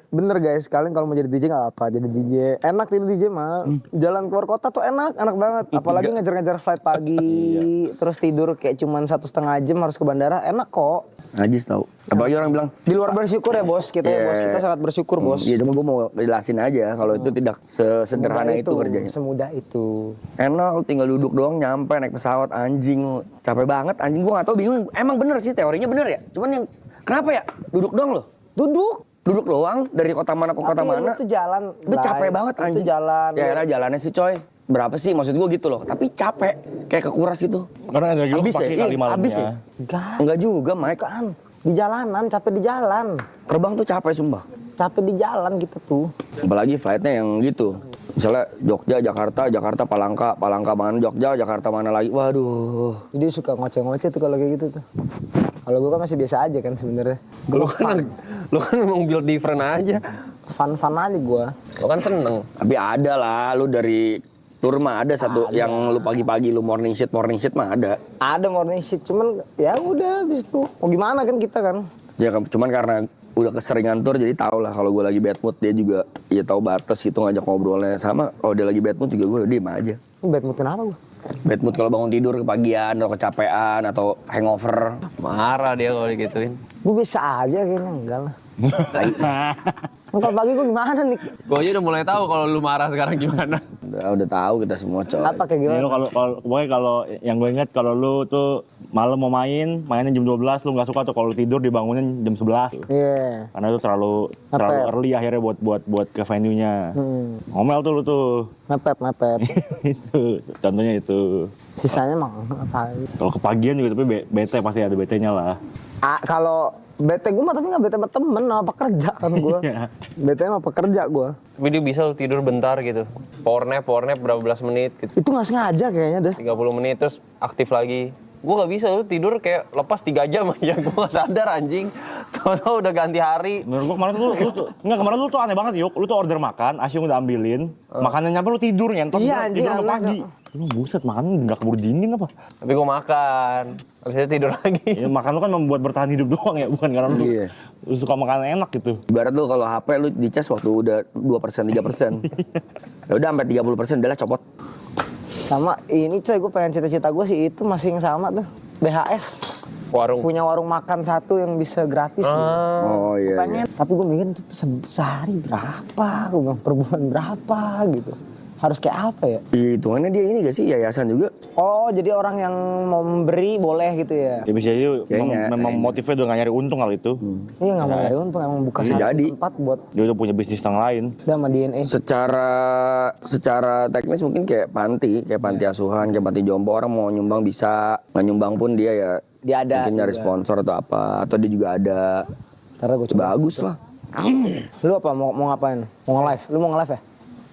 bener guys. Kalian kalau mau jadi DJ nggak apa, jadi DJ. Enak jadi DJ mah. Jalan keluar kota tuh enak banget. Apalagi ngejar-ngejar flight pagi, terus tidur kayak cuman 1,5 jam harus ke bandara, enak kok. Najis tau. Apalagi orang bilang, Di luar bersyukur ya bos, kita ya bos, kita sangat bersyukur bos. iya cuma gue mau jelasin aja kalau itu tidak sesederhana itu kerjanya. Semudah itu. Enak, lu tinggal duduk doang nyampe naik pesawat, anjing lu. Capek banget, anjing gua gak tau bingung. Emang bener sih teorinya bener ya. Cuman yang kenapa ya? Duduk doang loh. Duduk doang dari kota mana ke kota Tapi mana. itu jalan. Tapi capek banget anjing. Itu jalan. Ya elah jalannya sih coy. berapa sih maksud gue gitu loh. Tapi capek, kayak kekuras gitu. Karena energi lu Habis pakai ya? kali Iya, habis ya? malamnya. Enggak juga, Mike. Kan di jalanan, capek di jalan. Terbang tuh capek sumpah. Capek di jalan gitu tuh. Apalagi flightnya yang gitu. Misalnya Jogja, Jakarta, Jakarta, Palangka, Palangka mana Jogja, Jakarta mana lagi. Waduh. Jadi suka ngoceh-ngoceh tuh kalau kayak gitu tuh. Kalau gue kan masih biasa aja kan sebenarnya. Lu kan memang build different aja. Fun-fun aja gue. Lu kan seneng. Tapi ada lah, lu dari tur mah ada satu yang lu pagi-pagi lu morning shift mah ada. Ada morning shift, cuman ya udah habis itu. Mau gimana kan kita kan? Ya cuman karena udah keseringan tur jadi tau lah kalau gue lagi bad mood dia juga ya tahu batas gitu ngajak ngobrolnya sama. Kalau dia lagi bad mood juga gue diem aja. Bad mood kenapa gue? Bad mood kalau bangun tidur kepagian atau kecapean atau hangover. Marah dia kalau digituin. Gue bisa aja kayaknya, enggak lah. Kalau pagi gue gimana nih? Gue aja udah mulai tahu kalau lu marah sekarang gimana. Udah tahu kita semua coy. Apa kayak gimana? Jadi lu pokoknya kalau yang gue ingat kalau lu tuh malam mau mainnya jam 12, lu nggak suka tuh kalau lu tidur dibangunin jam 11. Iya. Karena itu terlalu early akhirnya buat ke venue-nya. Ngomel tuh lu tuh. Mepet. Itu contohnya itu. Sisanya mah apa? Kalau kepagian juga tapi bete pasti ada betenya lah. Kalau bete gue mah tapi nggak bete sama temen, sama pekerja kan gue. Iya. Bete sama pekerja gue. Tapi dia bisa lu tidur bentar gitu. Power nap berapa belas menit gitu. Itu nggak sengaja kayaknya deh. 30 menit terus aktif lagi. Gue gak bisa, lu tidur kayak lepas 3 jam aja. Gue gak sadar anjing. Tau-tau udah ganti hari. Menurut gua kemarin lu tuh aneh banget yuk. Lu tuh order makan, Asyung udah ambilin. Makanannya nyampe lu tidur nyentot. Iya, anjing, tidur aneh, pagi. Lu buset makan nggak keburu dingin apa? Tapi gue makan. Habis itu tidur lagi. Ya, makan lu kan membuat bertahan hidup doang ya, bukan karena lu suka makan enak gitu. Ibarat lu kalau HP lu dicas waktu udah 2%, 3%. Ya udah sampai 30% udahlah copot. Sama ini coy, gue pengen cita-cita gue sih itu masih yang sama tuh. BHS. Warung. Punya warung makan satu yang bisa gratis. Oh iya. Pengen. Tapi gue mikir tuh sehari berapa? Gue bilang per bulan berapa gitu. Harus kayak apa ya? Hitungannya dia ini gak sih yayasan juga? Oh, jadi orang yang mau memberi boleh gitu ya? Ya bisa aja Kayaknya, memang motifnya udah nggak nyari untung kali itu. Iya nggak mau nyari untung, emang buka Bisa satu jadi. tempat buat Dia udah punya bisnis yang lain. sama DNA. Secara teknis mungkin kayak panti asuhan, kayak panti jompo, orang mau nyumbang bisa, nggak nyumbang pun dia ya Dia ada mungkin nyari juga. sponsor atau apa, atau dia juga ada. Ntar gue coba. Bagus lah. Lu apa mau ngapain? Mau nge-live? Lu mau nge-live ya?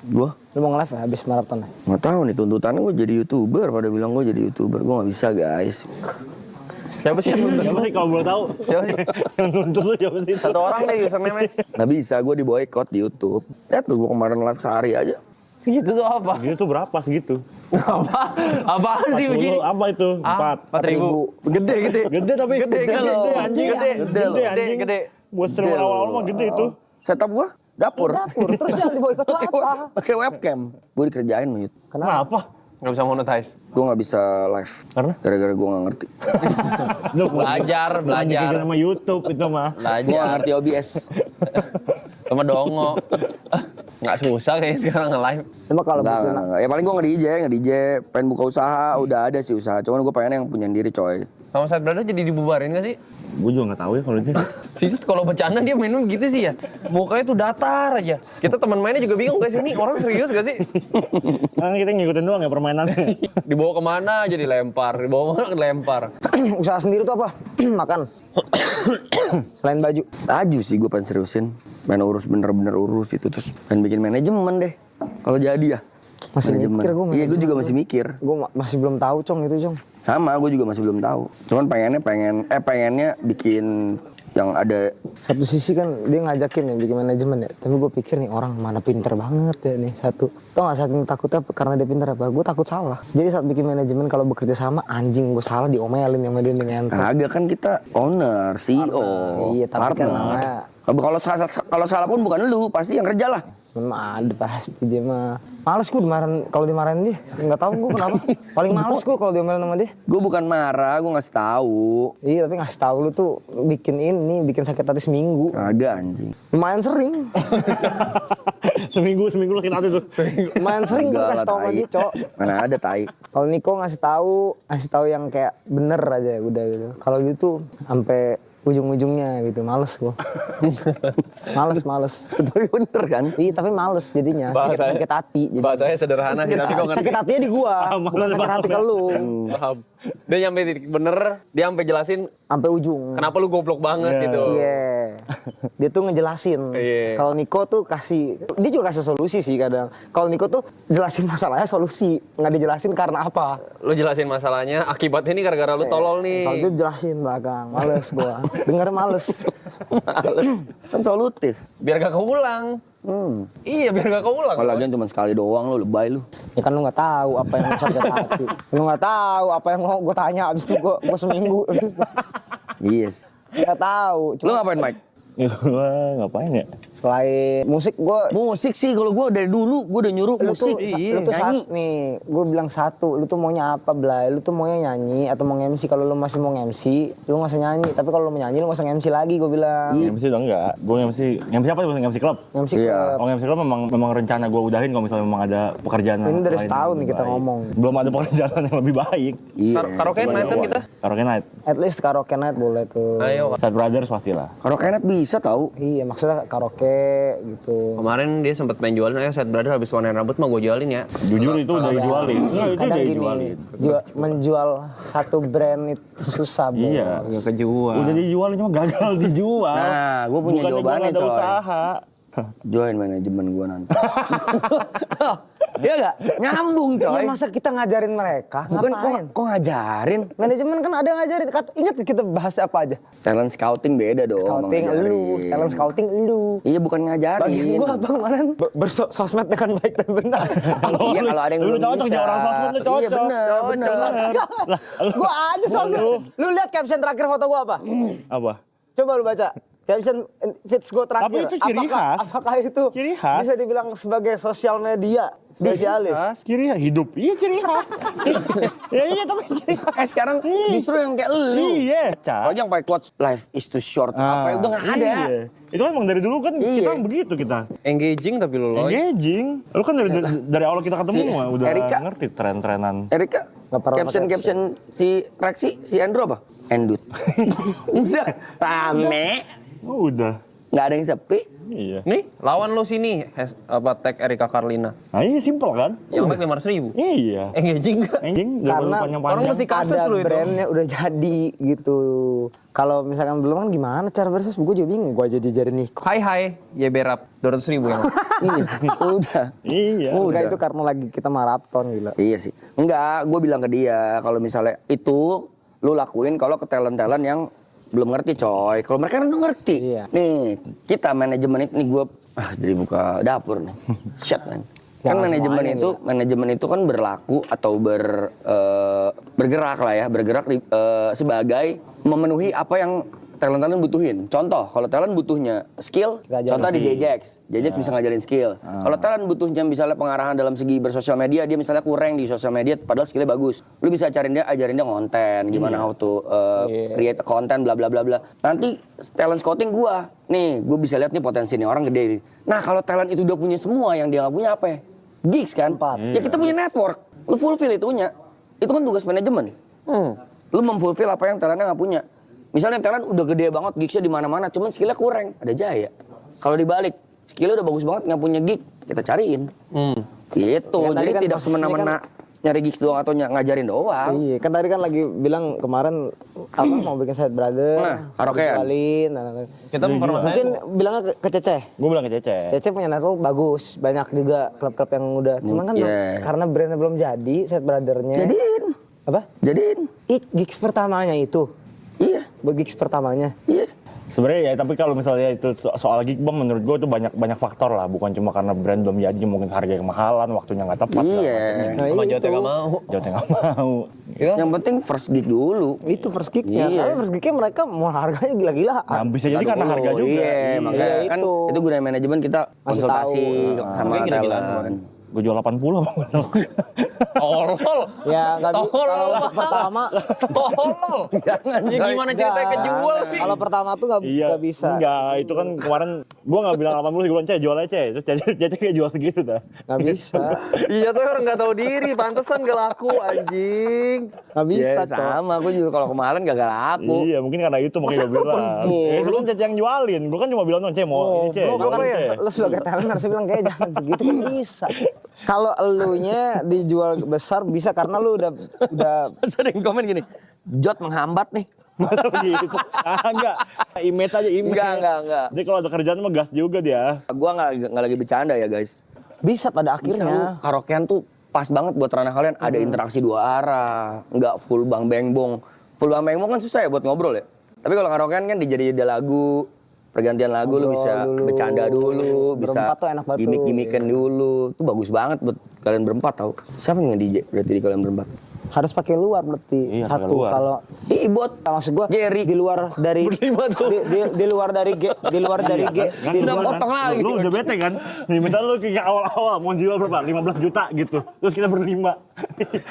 Gua Lu mau nge-live ya habis maraton ya? nggak tahu nih tuntutannya gue jadi YouTuber, pada bilang gue jadi YouTuber, gue nggak bisa guys. Siapa sih yang nuntut? Siapa sih kalau boleh tahu? Siapa sih? Yang nuntut lu siapa sih? Satu orang deh username-nya. Nggak bisa, gue di boykot di YouTube. Lihat tuh gue kemarin live sehari aja. Segitu tuh apa? Segitu tuh berapa segitu? Apaan sih begini? Apa itu? 4.000. Gede. Gede tapi Gede anjing. Gede. Buat streamer awal-awal mah gede itu. Setup gue dapur. Dapur. Terus yang di boykot tuh apa? Pakai webcam. Gue dikerjain Mute. Kenapa? Nggak bisa monetize. Gue nggak bisa live. Karena? Gara-gara gue nggak ngerti. Belajar. Bikin sama YouTube itu mah. Gue nggak Belajar. ngerti OBS. Sama dongo. Nggak susah kayaknya sekarang nge-live. Cuma kalau bikin Enggak. Ya paling gue nge-DJ. Pengen buka usaha, udah ada sih usaha. Cuman gue pengen yang punya diri coy. Sama Side Brother jadi dibubarin nggak sih? Gue juga nggak tahu ya kalau itu. Sih kalau bercanda dia mainnya gitu sih ya. Mukanya tuh datar aja. Kita teman mainnya juga bingung gak sih ini orang serius gak sih? Kan kita ngikutin doang ya permainannya. Dibawa kemana aja dilempar, dibawa kemana dilempar. usaha sendiri tuh apa? Makan. Selain baju. Baju sih gue pengen seriusin. Pengen bener-bener urus gitu. Terus pengen bikin manajemen deh. Kalau jadi ya. Masih Manajemen. mikir gue. Iya gue juga masih mikir. Gue masih belum tahu Cong itu Cong. Sama gue juga masih belum tahu. Cuman pengennya bikin yang ada. Satu sisi kan dia ngajakin ya bikin manajemen ya. Tapi gue pikir nih orang mana pinter banget ya nih satu. Tau gak saking takutnya karena dia pinter apa? Gue takut salah. Jadi saat bikin manajemen kalau bekerja sama anjing gue salah diomelin sama dia dengan Kagak kan kita owner, CEO, Iya tapi kan partner. namanya Kalau salah pun bukan lu, pasti yang kerja lah. memang ada pasti dia mah. Males gue dimarahin kalau dimarahin dia. Nggak tahu gue kenapa. Paling males gue kalau diomelin sama dia. Gue bukan marah, gue ngasih tahu. Iya tapi ngasih tahu lu tuh bikin sakit hati seminggu. Kagak anjing. Lumayan sering. seminggu sakit hati tuh. Lumayan sering gue Enggak kasih lah, tahu sama tai. dia, Cok. Mana ada tai. Kalau Niko ngasih tahu yang kayak bener aja udah gitu. Kalau dia tuh sampai ujung-ujungnya gitu, males gua. males. Tapi bener kan? Iya, tapi males jadinya, sakit hati. Jadinya. Bahasanya sederhana sih, tapi kok ngerti. Sakit hatinya di gua, bukan sakit hati ke lu. Paham. Dia nyampe titik bener, dia sampai jelasin Sampai ujung. kenapa lu goblok banget gitu. Iya. Dia tuh ngejelasin. Iya. Kalau Niko tuh dia juga kasih solusi sih kadang. Kalau Niko tuh jelasin masalahnya solusi, nggak dijelasin karena apa. Lu jelasin masalahnya, akibatnya ini gara-gara lu tolol nih. Kalau dia jelasin belakang, males gua. Dengar males. Males. Kan solutif. Biar gak keulang. Iya, biar gak keulang. Kalau lagian cuma sekali doang lu lebay lu. Ya kan lu nggak tahu apa yang sakit hati. Lu nggak tahu apa yang mau gua tanya abis itu gua seminggu. Yes. Nggak tahu. Lu ngapain, Mike? Gua ngapain ya? Selain musik gua Musik sih, kalau gue dari dulu gue udah nyuruh lu musik. lu tuh nyanyi. nih, gue bilang satu, lu tuh maunya apa, Blay? Lu tuh maunya nyanyi atau mau MC? Kalau lu masih mau MC, lu nggak usah nyanyi. Tapi kalau lu mau nyanyi, lu nggak usah MC lagi, gue bilang. MC udah enggak. Gue MC apa sih? MC klub. MC Iya. ke Oh, MC klub memang rencana gue udahin kalau misalnya memang ada pekerjaan. Ini dari lain setahun yang nih kita baik. ngomong. Belum ada pekerjaan yang lebih baik. Iya. Karaoke night kan kita? Karaoke night. At least karaoke night boleh tuh. Ayo. Sad Brothers pastilah. Karaoke night bisa tahu. Iya, maksudnya karaoke gitu. Kemarin dia sempat main jualin, ayo Set Brother habis warnain rambut mah gue jualin ya. Jujur itu udah dijualin. Enggak, itu Kadang udah gini, dijualin. menjual satu brand itu susah, Bos. Iya. Gak kejual. Udah dijualin cuma gagal dijual. Nah, gua punya Bukannya jawabannya, gua nggak ada coy. usaha. Join manajemen gue nanti. Iya gak? Nyambung coy. Ya masa kita ngajarin mereka? Bukan Ngapain? kok ngajarin? Manajemen kan ada ngajarin. Ingat kita bahas apa aja? Talent scouting beda dong. Scouting sama lu, ngajarin. talent scouting lu. Iya bukan ngajarin. Bagian gua apa kemarin? Bersosmed dengan baik dan benar. Iya kalau ada yang Lu belum cocok bisa. jadi orang sosmed, lu cocok. Iya benar. Gua aja sosmed. Lu lihat caption terakhir foto gua apa? Apa? Coba lu baca. Caption feeds gua terakhir. Tapi itu ciri khas. Apakah itu Ciri khas. bisa dibilang sebagai sosial media spesialis? Ciri hidup. Iya ciri khas. Ya iya tapi ciri khas. Sekarang justru yang kayak lu. Iya, Kalau Cak. yang pakai quotes life is too short apa udah nggak ada. Iya. Itu emang dari dulu kan Iya. kita begitu kita. Engaging tapi lu loh. Engaging. Lu kan dari awal kita ketemu Si mah udah Erika. ngerti tren-trenan. Erika, Nggak pernah caption si Rexi, si Andrew apa? Endut. Udah rame, Oh, udah. nggak ada yang sepi. Iya. Nih, lawan lu sini, tag Erika Carlina. Nah, iya simpel kan? Yang like 500.000. Iya. Engaging gak? Engaging Karena orang mesti kasus ada lu itu. brandnya udah jadi gitu. Kalau misalkan belum kan gimana cara bersos? Gue juga bingung. Gue jadi nih. Hai, Yeberap 200.000 yang. Iya, udah. Iya. Enggak itu karena lagi kita maraton gila. Iya sih. Enggak, gue bilang ke dia kalau misalnya itu lu lakuin kalau ke talent-talent yang belum ngerti coy. Kalau mereka kan udah ngerti. Iya. Nih, kita manajemen ini gue jadi buka dapur nih. Shit man. Kan Jangan manajemen itu kan berlaku atau bergerak lah ya, bergerak sebagai memenuhi apa yang talent-talent butuhin. Contoh, kalau talent butuhnya skill, Kita ajarin contoh di JJX. JJX bisa ngajarin skill. Kalau talent butuhnya misalnya pengarahan dalam segi bersosial media, dia misalnya kurang di sosial media, padahal skillnya bagus. Lu bisa ajarin dia konten, gimana how to create a content, bla bla bla bla. Nanti talent scouting gua, nih, gua bisa lihat nih potensi nih orang gede nih. Nah, kalau talent itu udah punya semua, yang dia nggak punya apa ya? Gigs kan? Ya kita punya network. Lu fulfill itunya. Itu kan tugas manajemen. Lu memfulfill apa yang talentnya nggak punya. Misalnya talent udah gede banget, gigsnya di mana-mana, cuman skillnya kurang, ada Jaya. Kalau dibalik, skillnya udah bagus banget, nggak punya gig, kita cariin. Gitu, Ya, tadi jadi kan tidak posisinya semena-mena nyari gigs doang atau ngajarin doang. Iya, kan tadi kan lagi bilang kemarin apa mau bikin Side Brother, Nah, karaokean. jualin, Kita mempermasalahin. mungkin bilangnya ke Cece. Gue bilang ke Cece. Cece punya network bagus, banyak juga klub-klub yang udah. Cuman kan Iya. karena brandnya belum jadi, Side Brother-nya. Jadiin, Apa? jadiin. Gigs pertamanya itu. Iya, Buat gigs pertamanya. iya. Sebenarnya ya, tapi kalau misalnya itu soal gig bang, menurut gue itu banyak faktor lah, bukan cuma karena brand belum jadi, mungkin harga kemahalan, waktunya nggak tepat. segala Iya. macam. Nah, Sama itu. Jote gak mau. Jauhnya nggak mau. Yang penting first gig dulu. Itu first gig-nya. Iya. Tapi first gig-nya mereka mau harganya gila-gilaan. Nah, bisa jadi karena Dulu, harga juga. Iya, makanya Iya, kan itu. itu gunanya manajemen kita Masih konsultasi tahu. sama Mungkin gila-gilaan, talent. gue jual 80 apa nggak salah. Tolol. Ya nggak bisa. Tolol Kalau mahal. pertama, Tolol. Jangan. Ya gimana ceritanya kejual sih? kalau pertama tuh nggak bisa. Enggak, itu kan kemarin gue nggak bilang 80, gue bilang jual aja, terus Cece kayak jual segitu dah. Nggak bisa. Iya tuh orang nggak tahu diri, pantesan gak laku anjing. Nggak bisa, Ya, Cok. sama, gue juga kalau kemarin gak laku. Iya, mungkin karena itu makanya gue bilang. Itu kan Cece yang jualin, gue kan cuma bilang Cece mau ini Cece. Bro, jualan, kan Cece. lu sebagai talent harus bilang kayak jangan segitu kan bisa. Kalau elunya dijual besar bisa karena lu udah Terus ada yang komen gini, Jot menghambat nih. gitu. Enggak, image aja image. Enggak. Jadi kalau ada kerjaan mah gas juga dia. Gue nggak lagi bercanda ya guys. bisa pada Bisa lu akhirnya. karaokean tuh pas banget buat ranah kalian. Ada interaksi dua arah, nggak full bang beng bong. Full bang beng bong kan susah ya buat ngobrol ya. Tapi kalau karaokean kan dijadi lagu, pergantian lagu lu Ngobrol bisa dulu. bercanda dulu, bisa Berempat tuh enak banget tuh. gimmick-gimmickan dulu. Itu bagus banget buat kalian berempat tau. Siapa yang nge-DJ berarti di kalian berempat? Harus pakai luar berarti. Iya, pakai Satu luar. kalau Ibot. maksud gua Jerry. di luar dari di luar dari di luar dari Kan di udah luar potong lagi. Lu udah bete kan? Nih misalnya lu kayak awal-awal mau jual berapa? 15 juta gitu. Terus kita berlima.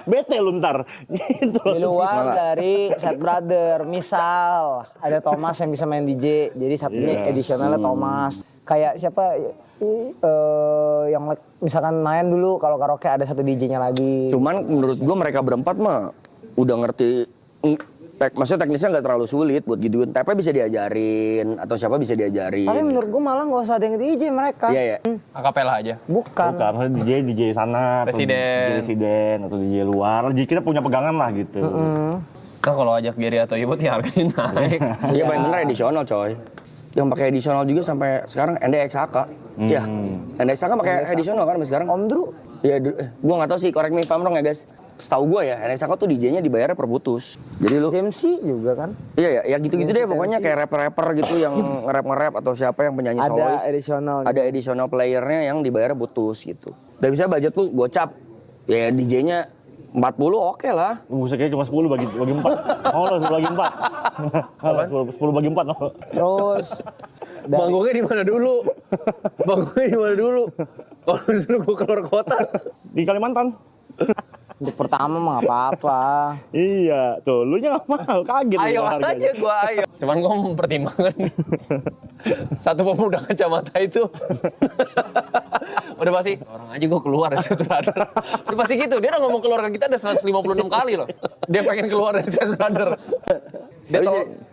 Bete lu ntar. Gitu. di luar dari Set Brother. Misal ada Thomas yang bisa main DJ, jadi satunya additionalnya Thomas. Kayak siapa yang misalkan main dulu kalau karaoke ada satu DJ-nya lagi. Cuman menurut gua mereka berempat mah udah ngerti maksudnya teknisnya nggak terlalu sulit buat gituin. Tapi bisa diajarin atau siapa bisa diajarin. Tapi menurut gua malah nggak usah ada yang DJ mereka. Iya ya. Akapela aja. Bukan. Bukan, maksudnya DJ sana, atau Presiden. DJ residen, atau DJ luar. Jadi kita punya pegangan lah gitu. Kan kalau ajak Gary atau Ibut ya harganya naik. Iya paling bener edisional coy. Yang pakai edisional juga sampai sekarang NDXHK. Iya. NDXHK pakai edisional kan sampai sekarang. Om Dru. Iya, gua nggak tahu sih, correct me if I'm wrong ya guys. Setahu gua ya, NDXHK tuh DJ-nya dibayarnya per putus. Jadi lu JMC juga kan. iya ya gitu-gitu deh Tensi. pokoknya kayak rapper-rapper gitu yang nge-rap atau siapa yang penyanyi Ada solois. additional. Ada additional playernya yang dibayar putus gitu. Dan bisa budget lu gocap. Ya DJ-nya 40 oke lah. Buset kayaknya cuma 10 bagi 4. Oh lo 10 bagi 4. 10 bagi 4. Oh. Terus dari Banggungnya di mana dulu? Banggungnya di mana dulu? Kalau disuruh gue keluar kota. Di Kalimantan. untuk pertama mah nggak apa-apa. Iya, tuh lu nya nggak mau, kaget. Ayo lu harganya. aja gue ayo. Cuman gue mempertimbangkan satu pemuda kacamata itu. Udah pasti orang aja gue keluar dari Set Brother. Udah pasti gitu. Dia udah ngomong keluar ke kita ada 156 kali loh. Dia pengen keluar dari Set Brother.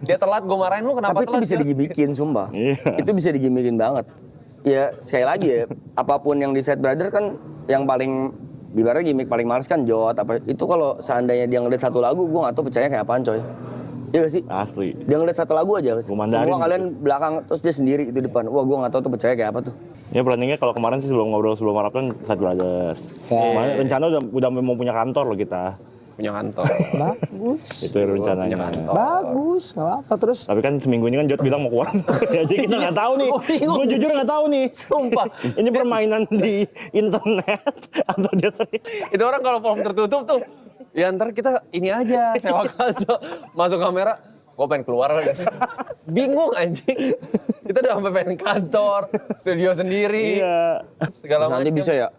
Dia telat gue marahin lu kenapa Tapi itu telat? bisa digimikin sumpah. Iya. Itu bisa digimikin banget. Ya sekali lagi ya, apapun yang di Set Brother kan yang paling ibaratnya gimmick paling males kan Jot apa itu kalau seandainya dia ngeliat satu lagu gue nggak tahu percaya kayak apaan coy. Iya gak sih? Asli. Dia ngeliat satu lagu aja, Mandarin semua gitu. kalian belakang terus dia sendiri itu depan. Wah gue nggak tahu tuh percaya kayak apa tuh. Ya planningnya kalau kemarin sih sebelum ngobrol sebelum maraton Set Brothers. Kemarin rencana udah mau punya kantor loh kita. Punya kantor. Bagus. Itu rencananya. Bagus, nggak apa-apa terus. Tapi kan seminggu ini kan Jot bilang mau keluar. Jadi kita nggak tahu nih. Gue jujur nggak tahu nih. Sumpah. Ini permainan di internet atau dia sering. Itu orang kalau form tertutup tuh, ya ntar kita ini aja sewa kantor, masuk kamera, gue pengen keluar lah guys. Bingung anjing. Kita udah sampai pengen kantor, studio sendiri, Iya. segala Terus nanti macam. bisa ya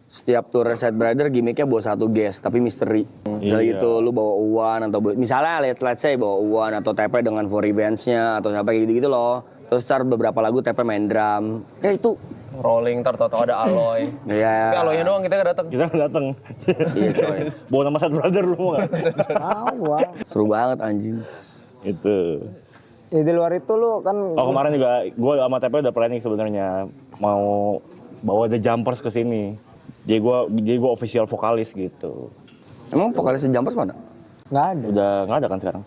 setiap tour Set Brother gimmicknya bawa satu guest tapi misteri. Misalnya Iya. gitu lu bawa Uwan atau misalnya let's say bawa Uwan atau TP dengan for events-nya atau siapa gitu-gitu loh. Terus ntar beberapa lagu TP main drum. Ya itu. Rolling, ntar tau ada Aloy. Ya. Tapi Aloynya doang kita gak datang. Kita nggak datang. Iya coy. Bawa nama Set Brother lu mau nggak? Awal. Seru banget anjing. Itu. Ya, di luar itu lu kan Oh kemarin juga gue sama TP udah planning sebenarnya mau bawa The Jumpers ke sini. Jadi gue official vokalis gitu. Emang vokalis Jumpers mana? nggak ada. Udah nggak ada kan sekarang?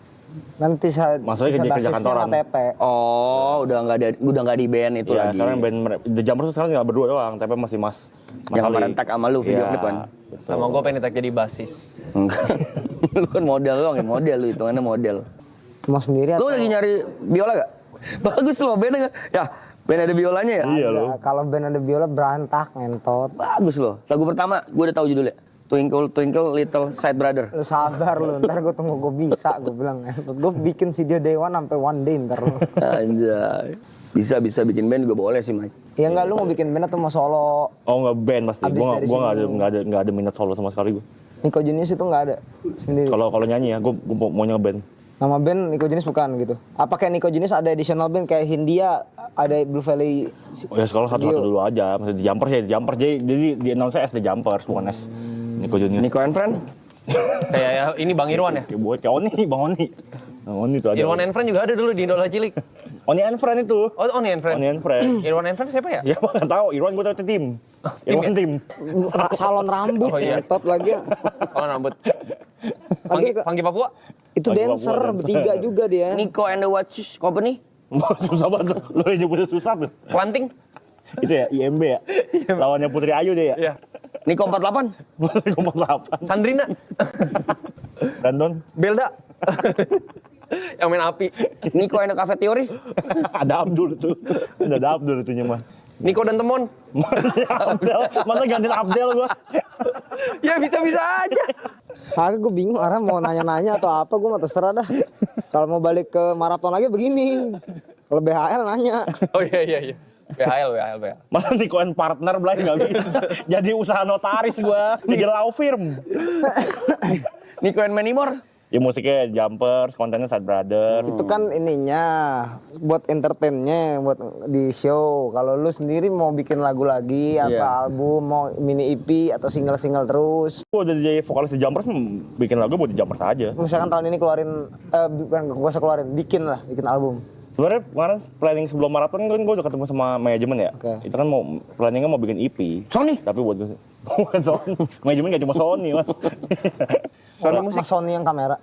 Nanti Maksudnya kerja basisnya kantoran. sama TP. Oh, udah nggak di band itu Iya, lagi. sekarang band The Jumpers tuh sekarang tinggal berdua doang. TP masih Mas Yang Ali. kemarin tag sama lu video Iya, klip kan? betul. Sama gue pengen ditak jadi basis. Enggak. Lu kan model doang ya, model lu hitungannya model. Mau sendiri Lu atau lagi nyari biola gak? Bagus loh bandnya nggak? Ya, band ada biolanya ya? Iya loh. kalau band ada biola berantak ngentot. Bagus loh. Lagu pertama gue udah tahu judulnya. Twinkle Twinkle Little Side Brother. Lu sabar lu, ntar gue tunggu gue bisa, gue bilang. Gue bikin video day one sampai one day ntar lu. Anjay. Bisa bikin band juga boleh sih, Mike. Ya enggak, lu mau bikin band atau mau solo? Oh nggak band pasti. Abis Gue dari nggak ada minat solo sama sekali gue. Nico Junius itu nggak ada sendiri. Kalau nyanyi ya, gue mau ngeband. Nama band Nico Junius bukan gitu. Apa kayak Nico Junius ada additional band kayak Hindia, ada Blue Valley? Oh ya sekolah satu-satu dulu aja. Maksudnya di Jumpers ya, di Jumpers. Jadi di announce SD Jumpers bukan S Nico Junius. Nico and Friend? Kayak ya, ini Bang Irwan ya. Kayak buat kayak Oni, Bang Oni. Bang Oni tuh ada. Irwan and Friend juga ada dulu di Idola Cilik. Oni and Friend itu. Oh, Oni and Friend. Oni and Friend. Irwan and Friend siapa ya? Ya nggak tahu. Irwan gue tahu itu tim. Irwan tim. Salon rambut, Oh, iya. tot lagi. Oh, rambut. Lagi Panggi Papua? itu Lagi dancer Papua, dancer. bertiga juga dia. Nico and the Watches Company? Susah banget. Lo yang nyebutnya susah tuh. Kelanting? Itu ya IMB ya. Lawannya Putri Ayu deh ya. Iya. Nico 48? Kompak 8. Sandrina? Brandon. Belda? Yang main api. Nico and the Cafe Theory? Ada Abdul tuh. Ada Abdul itunya mah. Niko dan Temon? Abdel, masa gantiin Abdel gua? Ya bisa-bisa aja. Gue bingung arah mau nanya-nanya atau apa, gue mah terserah dah. Kalau mau balik ke maraton lagi begini. Kalau BHL nanya. Oh iya. BHL. Masa Nikoan partner belai nggak bisa. Jadi usaha notaris gua. Jadi law firm. Nico and Many More? Ya musiknya Jumpers, kontennya Sad Brother. Itu kan ininya buat entertainnya, buat di show. Kalau lu sendiri mau bikin lagu lagi, apa album, mau mini EP atau single-single terus. Gua udah jadi vokalis di Jumpers, bikin lagu buat di Jumpers aja. Misalkan tahun ini keluarin, bukan gak usah keluarin, bikin album. Sebenarnya kemarin planning sebelum maraton kan gue udah ketemu sama manajemen ya. Oke. Itu kan planningnya mau bikin EP. Sony? Tapi buat gue bukan Sony. Manajemen gak cuma Sony mas. Sony musik. Sony yang kamera.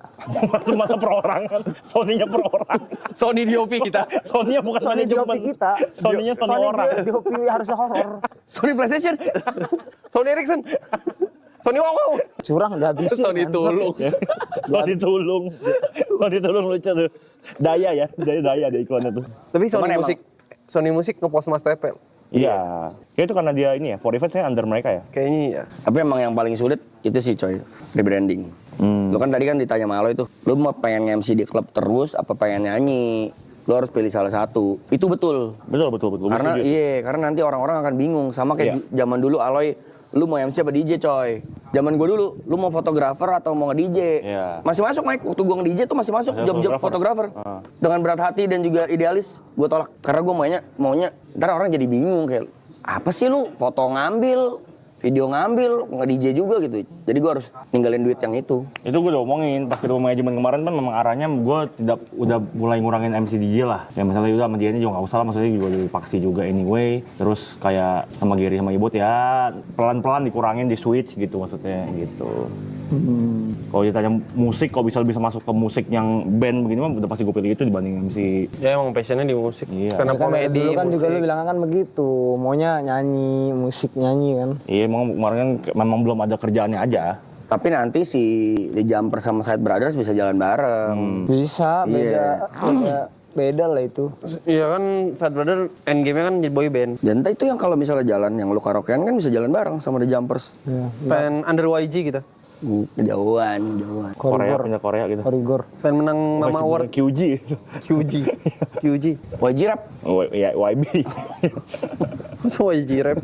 Masa perorangan. Sony-nya perorangan. Sony DOP kita. Sony-nya bukan Sony manajemen. DOP kita. Sony-nya Sony orang. DOP harusnya horor. Sony PlayStation? Sony Ericsson. Sony Wow. Curang gak bisa. Sony Tulung. Sony Tulung. Sony Tulung lucu tuh. Daya ya, daya ada iklannya tuh. Tapi Sony Cuman Sony Musik ngepost Mas Tepe. Iya. Kayak itu karena dia ini ya, For Events nya under mereka ya. Kayaknya iya. Tapi emang yang paling sulit itu sih coy, rebranding. Lu kan tadi kan ditanya sama lo itu, lu mau pengen MC di klub terus apa pengen nyanyi? Lu harus pilih salah satu. Itu betul. Betul. Karena karena nanti orang-orang akan bingung sama kayak zaman dulu Aloy, lu mau MC apa DJ coy? Zaman gue dulu, lu mau fotografer atau mau nge-DJ? Iya. Masih masuk Mike, waktu gue nge-DJ tuh masih masuk job-job fotografer. Dengan berat hati dan juga idealis, gue tolak. Karena gue maunya, ntar orang jadi bingung kayak, apa sih lu foto ngambil, video ngambil, nge-DJ juga gitu. Jadi gue harus ninggalin duit yang itu. Itu gue udah omongin, pas ketemu manajemen kemarin kan memang arahnya gue udah mulai ngurangin MC DJ lah. Ya misalnya udah sama dia ini juga gak usah lah, maksudnya juga dipaksi juga anyway. Terus kayak sama Gary sama Ibut ya pelan-pelan dikurangin di switch gitu maksudnya gitu. Kalau ditanya musik, kok bisa masuk ke musik yang band begini mah udah pasti gue pilih itu dibanding MC. Ya emang passionnya di musik. Iya. Stand up comedy, Dulu kan juga musik. lu bilang kan begitu, maunya nyanyi, musik nyanyi kan. Iya emang kemarin kan memang belum ada kerjaannya aja. Tapi nanti si The Jumper sama Side Brothers bisa jalan bareng. Bisa, beda lah itu. Iya kan Sad Brother endgame-nya kan jadi boy band. Dan itu yang kalau misalnya jalan, yang lu karaokean kan bisa jalan bareng sama The Jumpers. Pengen under YG kita. Kejauhan. Punya Korea gitu. Korigor. Pengen menang Mama Award. QG. QG. YG Rap. Ya YB. Masa YG rap?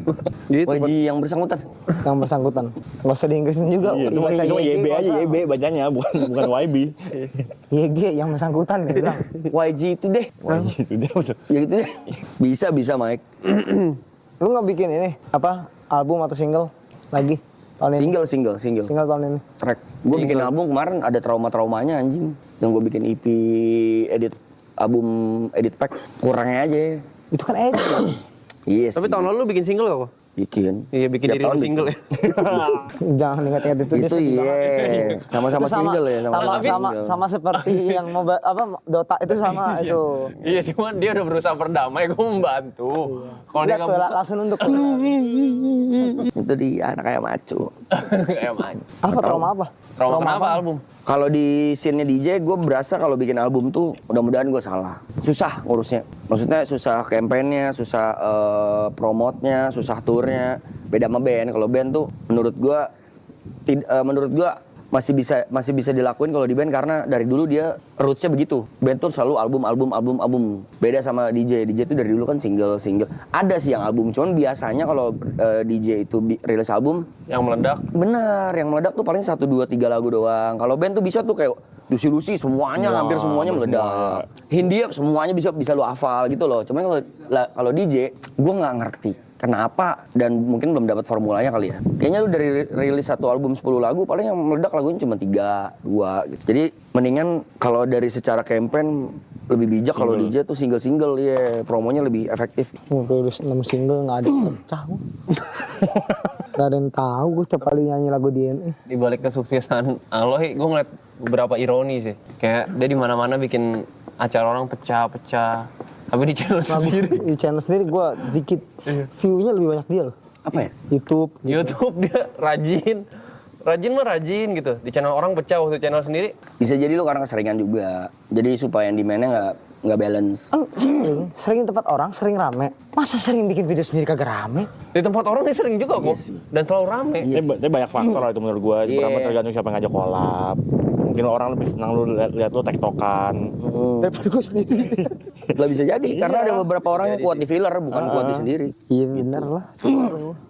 Gitu. YG yang bersangkutan. Yang bersangkutan. Gak usah di Inggrisin juga. Iya, cuma YB aja, YB bacanya bukan YB. YG yang bersangkutan dia bilang. YG itu deh. Itu dia udah. Ya gitu deh. Bisa Mike. Lu nggak bikin ini apa album atau single lagi tahun ini? Single. Single tahun ini. Track. Gue bikin album kemarin ada traumanya anjing. Yang gue bikin EP album edit pack kurangnya aja. Itu kan edit. Yes. Tapi tahun lalu lu bikin single kok? bikin. Iya, bikin Tiap diri tahun lu single ya. Jangan ingat-ingat itu. dia Itu sedih banget. iya. Sama-sama Itu single ya. sama seperti yang mau Dota itu sama itu. Iya, cuman dia udah berusaha berdamai, gue membantu. Kalau dia Lihat nggak tuh, buka, langsung nunduk. Itu dia anak kayak maco. kayak main. Apa trauma apa? Trauma kenapa album? Kalau di scene-nya DJ, gue berasa kalau bikin album tuh mudah-mudahan gue salah. Susah ngurusnya. Maksudnya susah campaign-nya, susah promote-nya, susah tour-nya. Beda sama band. Kalau band tuh menurut gue masih bisa dilakuin kalau di band karena dari dulu dia rootsnya begitu. Band tuh selalu album. Beda sama DJ. DJ itu dari dulu kan single. Ada sih yang album, cuman biasanya kalau DJ itu rilis album Yang meledak. bener, yang meledak tuh paling 1, 2, 3 lagu doang. Kalau band tuh bisa tuh kayak Lucy semuanya hampir semuanya meledak. Hindia semuanya bisa lu hafal gitu loh. Cuman kalau DJ gue nggak ngerti kenapa dan mungkin belum dapat formulanya kali ya. Kayaknya lu dari rilis satu album 10 lagu paling yang meledak lagunya cuma 3, 2 gitu. Jadi mendingan kalau dari secara campaign lebih bijak kalau DJ tuh single ya, promonya lebih efektif. Rilis 6 single nggak ada yang pecah. Gak ada yang tahu gue setiap kali nyanyi lagu DNA. Di balik kesuksesan Aloy, gue ngeliat beberapa ironi sih. Kayak dia di mana-mana bikin acara orang pecah. Tapi di channel sendiri. Di channel sendiri gue dikit view-nya lebih banyak dia loh. Apa ya? YouTube. YouTube dia rajin gitu. Di channel orang pecah, waktu channel sendiri. Bisa jadi lu karena keseringan juga. Jadi supaya demand-nya nggak balance. Sering tempat orang, sering rame. Masa sering bikin video sendiri kagak rame? Di tempat orang dia sering juga kok. Dan selalu rame. Tapi banyak faktor lah itu menurut gue. Pertama tergantung siapa yang ngajak collab. Mungkin orang lebih senang lu lihat lu tektokan. Daripada gue sendiri. Nggak bisa jadi, karena ada beberapa orang yang kuat di filler, bukan kuat di sendiri. Iya bener lah.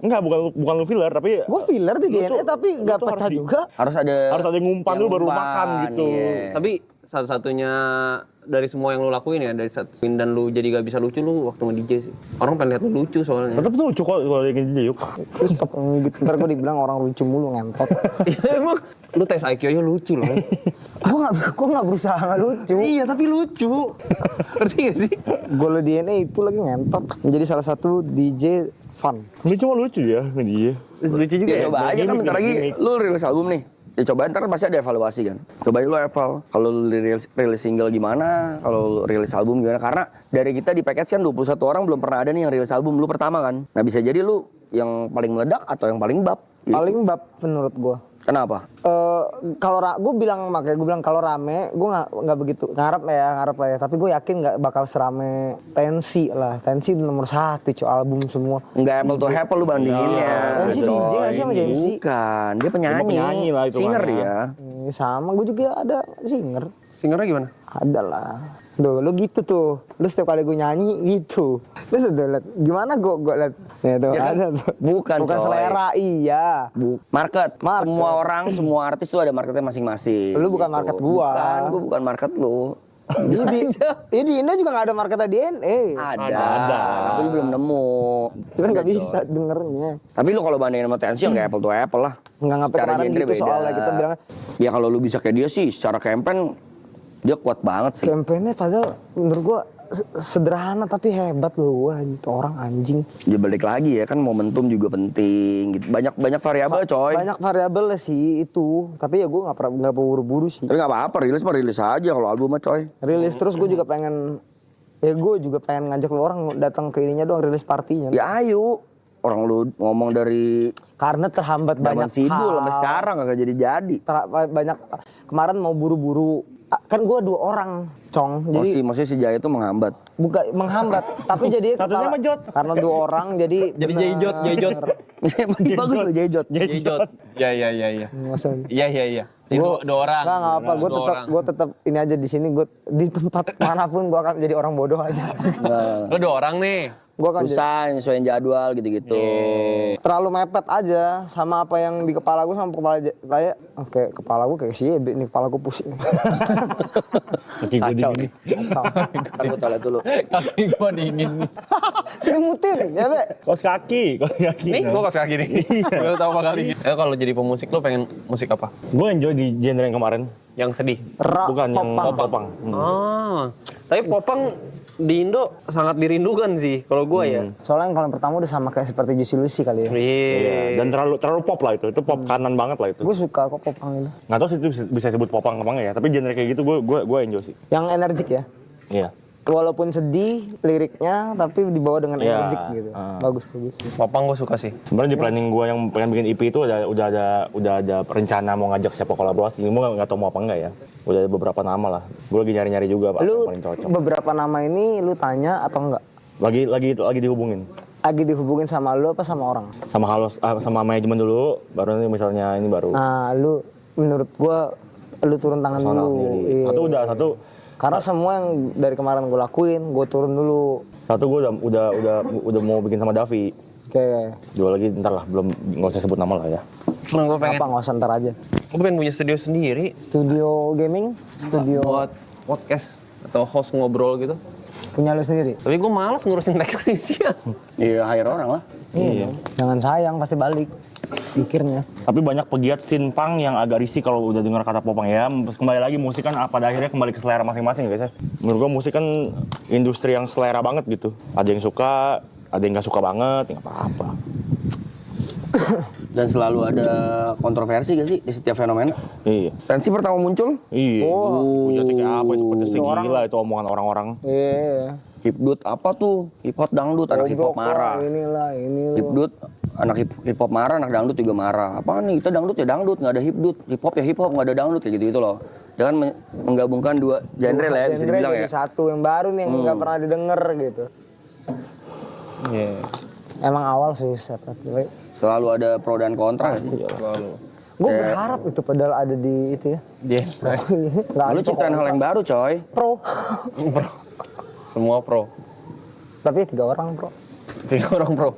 Enggak, bukan lu filler, tapi Gue filler di DNA tapi nggak tuh pecah harus juga. Harus ada yang ngumpan dulu baru makan gitu. iya. Tapi satu-satunya dari semua yang lu lakuin ya, dari satu dan lu jadi gak bisa lucu lu waktu nge-DJ sih. Orang pengen lihat lu lucu soalnya. Tetap tuh lucu kok kalau yang gini yuk. Terus stop gitu. Ntar gue dibilang orang lucu mulu ngentot. Iya emang lu tes IQ-nya lucu loh. Gue nggak berusaha nggak lucu. Iya tapi lucu. Ngerti gak sih? Gue lo DNA itu lagi ngentot. Menjadi salah satu DJ fun. Ini cuma lucu ya dia. Lucu juga Ya, ya. coba aja kan bentar lagi lu rilis album nih. Ya coba ntar pasti ada evaluasi kan. Coba lu eval. Kalau lu rilis single gimana, kalau lu rilis album gimana. Karena dari kita di package kan 21 orang belum pernah ada nih yang rilis album. Lu pertama kan. Nah bisa jadi lu yang paling meledak atau yang paling bab. Gitu. Paling bab menurut gue. Kenapa? Kalau gue bilang kalau rame gue nggak begitu ngarep lah ya tapi gue yakin nggak bakal serame Tensi nomor 1 album semua. Enggak apple to apple lu bandinginnya. Tensi DJ nggak sih sama James? Bukan, dia penyanyi. penyanyi lah itu Singer mana. dia. Sama gue juga ada singer. Singernya gimana? Ada lah. Duh, lu gitu tuh. Lu setiap kali gue nyanyi gitu. Lu sudah liat gimana gue liat. Ya tuh, Ya kan? ada tuh. Bukan, Bukan coy. selera, iya. Market. Market. Semua orang, semua artis tuh ada marketnya masing-masing. Lu bukan market gua. Bukan, gua bukan market lu. Di Indo juga gak ada marketnya DNA. Ada. Tapi lu belum nemu. Cuman gak Ada, bisa coy. dengernya. Tapi lu kalau bandingin sama Tensi yang kayak apple to apple lah. Nggak ngapain Secara kemarin genre gitu beda. soalnya kita bilang. Ya kalau lu bisa kayak dia sih, secara campaign dia kuat banget sih. Campaignnya padahal menurut gua sederhana tapi hebat loh. Wah, itu orang anjing. Ya balik lagi ya kan momentum juga penting gitu. Banyak variabel coy. Banyak variabel sih itu. Tapi ya gua nggak buru-buru sih. Tapi nggak apa-apa, rilis mah rilis aja kalau album mah coy. Rilis terus gue juga pengen. Ya gue juga pengen ngajak lu orang datang ke ininya doang rilis partinya. Ya ayo. Orang lu ngomong dari Karena terhambat zaman banyak sidul hal. sampai sekarang kagak jadi. Banyak kemarin mau buru-buru. Kan gue 2 orang, Cong. Jadi Maksudnya si Jaya itu menghambat. bukan menghambat, tapi jadi Satunya kepala- Majot. karena 2 orang jadi Jayjot. Bagus loh Jayjot. Jayjot. Iya. Maksudnya. Iya. Ini dua orang. Nggak apa, gue tetap ini aja di sini, gue di tempat manapun gue akan jadi orang bodoh aja. Lo 2 orang nih. Gue akan Susah nyesuaiin jadwal gitu-gitu. terlalu mepet aja sama apa yang di kepala gue sama kepala saya. Oke, kepala gue kayak sih, ini kepala gue pusing. Kaki gue Kacau dingin. nih. Ntar gue toilet dulu. Kaki gua dingin nih. Selimutin, ya Be. Kos kaki. Nih, gua kos kaki nih. Gua tahu apa kali. Ya kalau jadi pemusik lo pengen musik apa? Gue enjoy di genre yang kemarin. Yang sedih. Rock, Bukan yang popang. popang. Tapi popang di Indo sangat dirindukan sih kalau gua ya. Soalnya kalau yang pertama udah sama kayak seperti Juicy Lucy kali ya. Iya. Dan terlalu pop lah itu. Itu pop kanan banget lah itu. Gue suka kok popang itu. Nggak tahu sih itu bisa disebut popang apa enggak ya. Tapi genre kayak gitu gue enjoy sih. Yang energik ya. Iya. Walaupun sedih liriknya tapi dibawa dengan Iya. energik gitu. Bagus. Popang gua suka sih. Sebenarnya di planning gue yang pengen bikin EP itu udah ada rencana mau ngajak siapa kolaborasi. Cuma nggak tahu mau apa enggak ya. Udah ada beberapa nama lah. Gue lagi nyari-nyari juga Pak, Lu yang paling cocok. beberapa nama ini lu tanya atau enggak? Lagi dihubungin. Lagi dihubungin sama lu apa sama orang? Sama manajemen dulu, baru nanti misalnya ini baru. Nah, lu menurut gua lu turun tangan Personal dulu. sendiri. Iya. Satu. Karena semua yang dari kemarin gua lakuin, gua turun dulu. Satu gue udah mau bikin sama Davi. Kayak Dua lagi ntar lah, belum nggak usah sebut nama lah ya. Seneng gue pengen. apa nggak usah ntar aja. Gue pengen punya studio sendiri. Studio gaming, studio Buat podcast atau host ngobrol gitu. punya lu sendiri. Tapi gue males ngurusin teknisnya. Iya, hire orang lah. Iya. Jangan sayang pasti balik. Pikirnya. Tapi banyak pegiat sinpang yang agak risih kalau udah dengar kata popang ya. Kembali lagi musik kan pada akhirnya kembali ke selera masing-masing guys ya. Menurut gua musik kan industri yang selera banget gitu. Ada yang suka, ada yang nggak suka banget, nggak apa-apa. Dan selalu ada kontroversi gak sih di setiap fenomena? Iya. Tensi pertama muncul, Iya. Hujatnya kayak apa itu pedesnya gila itu omongan orang-orang. Iya. hipdut apa tuh? Hip hop dangdut, anak hip hop Goblok marah. lah, inilah. Hipdut, anak hip hop marah, anak dangdut juga marah. Apaan nih? Kita dangdut ya dangdut, nggak ada hipdut. Hip hop ya hip hop, nggak ada dangdut ya gitu loh. Jangan menggabungkan dua genre lah ya, bisa Genre dibilang jadi ya. satu yang baru nih yang nggak pernah didengar gitu. Iya. Emang awal susah tapi Selalu ada pro dan kontra sih. gue berharap itu padahal ada di itu ya. Dia. Nggak Lu ada ciptain hal yang baru, coy. pro. Pro. Semua pro. Tapi 3 orang pro. 3 orang pro.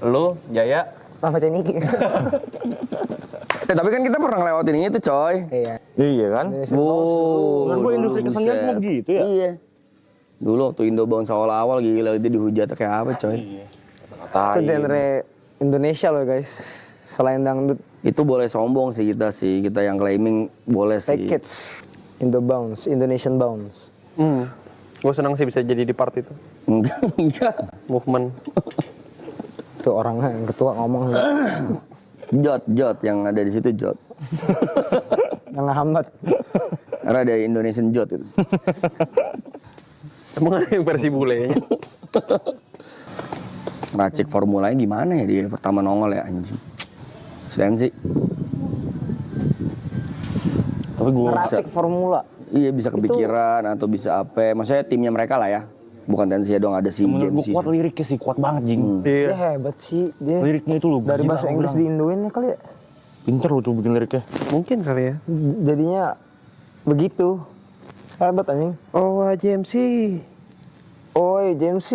Lu, Jaya. Sama Ceniki. Tapi kan kita pernah ngelewatin ini tuh, coy. Iya. Iya kan? Menurut gua industri buset. kesenian cuma begitu ya. Iya. Dulu waktu Indo Bounce awal-awal gila itu dihujat kayak apa, coy. Itu genre Indonesia loh guys. Selain dangdut, Itu boleh sombong sih, kita yang claiming boleh Take sih. Kids, Indo Bounce, Indonesian Bounce. Gue senang sih bisa jadi di part itu. Enggak. Movement. Tuh orangnya yang ketua ngomong Jot yang ada di situ Jot. yang ngehambat. Karena ada Indonesian Jot itu. Emang ada yang versi bulenya? Racik formulanya gimana ya dia pertama nongol ya anjing. Sensi. Tapi gue bisa, Ngeracik formula. iya bisa kepikiran atau bisa apa. Maksudnya timnya mereka lah ya. Bukan Tensi dong, ada si Menurut James gua kuat liriknya sih, kuat banget Jing. Dia hebat sih dia. Liriknya itu loh. Dari gila, bahasa gua Inggris bilang. diindoin ya kali ya. Pinter lu tuh bikin liriknya. Mungkin kali ya. Jadinya begitu. Hebat anjing. Oh, JMC. Oi James C.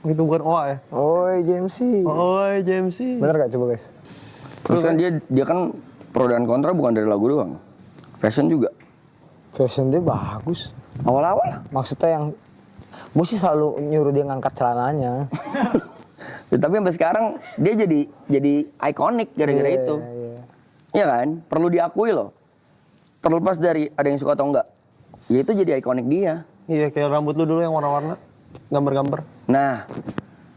Itu bukan OA ya? Oi James C. Oh, JMC. Bener gak coba guys? Terus kan dia kan pro dan kontra bukan dari lagu doang. Fashion juga. Fashion dia bagus. Awal-awal ya. Maksudnya yang gue sih selalu nyuruh dia ngangkat celananya. Ya, tapi sampai sekarang dia jadi ikonik gara-gara Iya, itu. iya. Iya kan? Perlu diakui loh. Terlepas dari ada yang suka atau enggak. Ya itu jadi ikonik dia. Iya, kayak rambut lu dulu yang warna-warna. Gambar-gambar. Nah,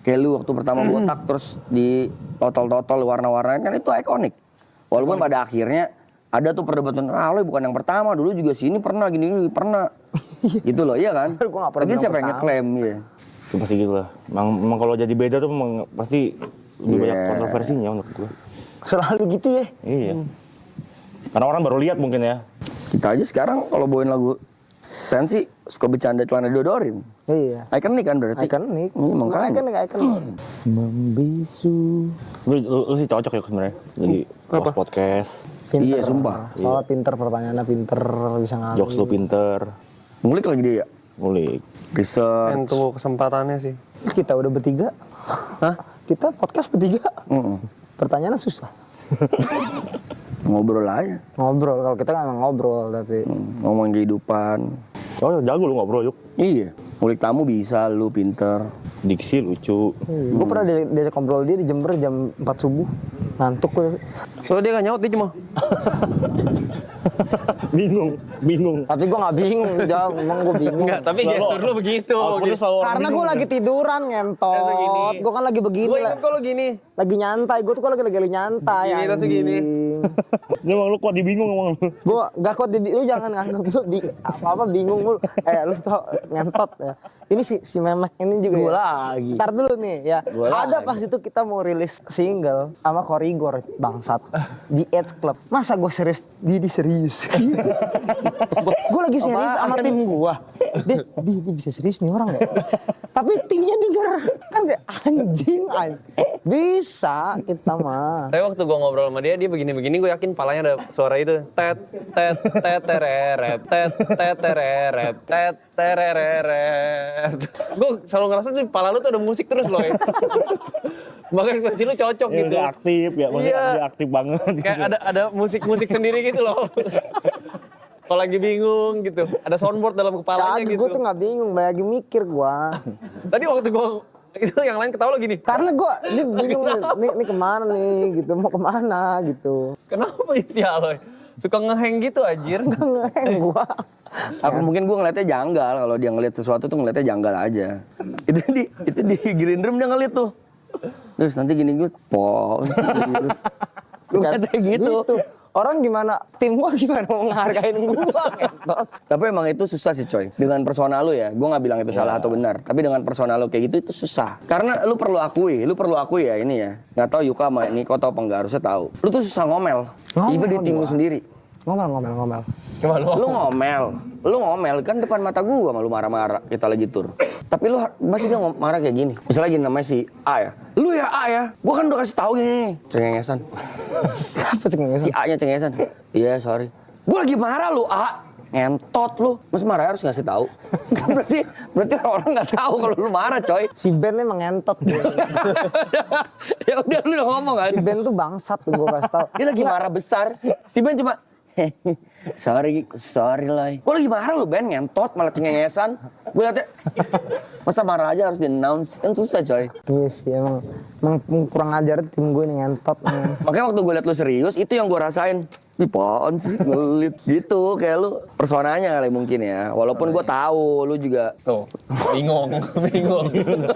kayak lu waktu pertama botak terus di totol-totol warna-warna kan itu ikonik. Walaupun pada akhirnya ada tuh perdebatan, lu bukan yang pertama, dulu juga sini pernah gini pernah. Gitu loh, iya kan? Gua nggak pernah Tapi bilang siapa yang pertama. ngeklaim ya? Itu pasti gitu lah. Memang kalau jadi beda tuh pasti lebih banyak Iya. kontroversinya menurut gua. Selalu gitu ya. Iya. Karena orang baru lihat mungkin ya. Kita aja sekarang kalau bawain lagu Tensi suka bercanda celana diodorin. Iya. Ikonik kan berarti? Ikonik. Iya, makanya. Ikonik. Membisu. Lu sih cocok ya sebenarnya jadi host podcast. Iya, sumpah. Soalnya pinter, pertanyaannya pinter, bisa ngalih. Jokes lu pinter. Ngulik lagi dia ya? Ngulik. Research. Yang tunggu kesempatannya sih. Kita udah bertiga. Hah? Kita podcast bertiga. Mm-mm. Pertanyaannya susah. Ngobrol aja. Ngobrol, kalau kita kan emang ngobrol tapi. Ngomongin kehidupan. Oh jago lu ngobrol yuk. Iya. Ngulik tamu bisa, lu pinter. Diksi lucu. Gue pernah diajak ngobrol dia di Jember jam 4 subuh. Ngantuk gue. Soalnya dia gak nyaut, dia cuma bingung. Tapi gue gak bingung jawab, emang gue bingung. enggak, tapi gestur lu begitu. Outputnya selalu orang Karena gue bingung. lagi tiduran ngentot. Gue kan lagi begini. Gue inget kalau gini. Lagi nyantai, gue tuh kalau lagi nyantai. Gini, terus gini. Ini emang lu kuat dibingung emang lu. Gue gak kuat lu jangan nganggap lu apa bingung lu. Lu tau ngentot ya. Ini si Memek ini juga. Gua ya. lagi. Ntar dulu nih ya. Gua Ada lagi. pas itu kita mau rilis single sama Korigor bangsat di Edge Club. Masa gue serius? Dia serius. Gue lagi serius sama tim gue. Dia bisa serius nih orang ya. Tapi timnya denger kan kayak anjing. Bisa kita mah. Tapi waktu gue ngobrol sama dia begini-begini, gue yakin palanya ada suara itu. Tet, tet, tet, tereret, tet, tet, tereret, tet, tereret. Gue selalu ngerasa tuh pala lu tuh ada musik terus loh. Makanya ekspresi lu cocok Ya, gitu. udah aktif ya, maksudnya Iya. dia aktif banget. Kayak ada musik-musik sendiri gitu loh. Kalau lagi bingung gitu, ada soundboard dalam kepalanya Kagak, gitu. gue tuh nggak bingung, lagi mikir gue. Tadi waktu gue itu yang lain ketawa lo gini. Karena gue ini bingung nih kemana nih gitu, mau kemana gitu. Kenapa ya lo? Suka ngeheng gitu anjir. Ngeheng gue. Apa mungkin gue ngeliatnya janggal, kalau dia ngeliat sesuatu tuh ngeliatnya janggal aja. itu di green room dia ngeliat tuh. Terus nanti gini gue, gue ngeliatnya gitu. Orang gimana, tim gue gimana mau ngehargain gue. Tapi emang itu susah sih coy. Dengan personal lu ya, gue nggak bilang itu salah atau benar. Tapi dengan personal lu kayak gitu itu susah. Karena lu perlu akui ya ini ya. Nggak tahu Yuka sama Niko tau apa nggak, harusnya tahu. Lu tuh susah ngomel. Even di tim lu sendiri. Ngomel. Lu ngomel kan depan mata gua sama lu marah-marah kita lagi tur. Tapi lu masih dia marah kayak gini. Misalnya gini namanya si A ya. Lu ya A ya. Gua kan udah kasih tahu ini. Cengengesan. Siapa cengengesan? Si A-nya cengengesan. Iya, sorry. Gua lagi marah lu, A. Ngentot lu. Mas marah harus ngasih tahu. Kan berarti orang nggak tahu kalau lu marah, coy. Si Ben emang ngentot dia. Ya udah lu udah ngomong kan. Si Ben tuh bangsat tuh gue kasih tau. Dia lagi marah besar. Si Ben cuma sorry Loy. Gue lagi marah lu Ben, ngentot malah cengengesan. Gue liatnya, masa marah aja harus di-announce? Kan susah coy. Iya sih emang kurang ajar tim gue nih ngentot. Makanya waktu gue liat lu serius, itu yang gue rasain. Ih, apaan sih ngelit gitu, kayak lu personanya kali mungkin ya. Walaupun gue tahu lu juga Tuh, bingung.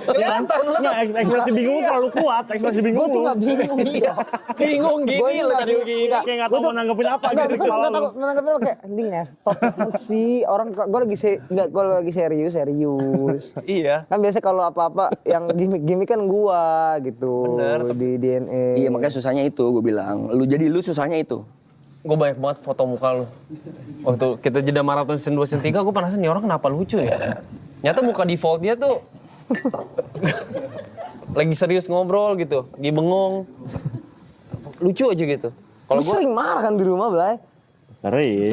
Kelihatan lu. Nggak, ekspresi bingung terlalu kuat, ekspresi bingung. Gue tuh gak bingung. Iya. Bingung Gue gini lu tadi begini. Kayak nggak tahu mau nanggepin apa gitu di kepala lu. Menanggapnya lo kayak anjing ngentot sih. Orang gue lagi serius. Iya. Kan biasa kalau apa-apa yang gimmick kan gua gitu. Bener. Di DNA. iya makanya susahnya itu gue bilang. Lu susahnya itu. Gue banyak banget foto muka lu. Waktu kita jeda maraton season 2 season 3, gue penasaran nih orang kenapa lucu ya. Nyata muka default dia tuh lagi serius ngobrol gitu, lagi bengong. Lucu aja gitu. Kalau Kalau gue sering marah kan di rumah, Blay.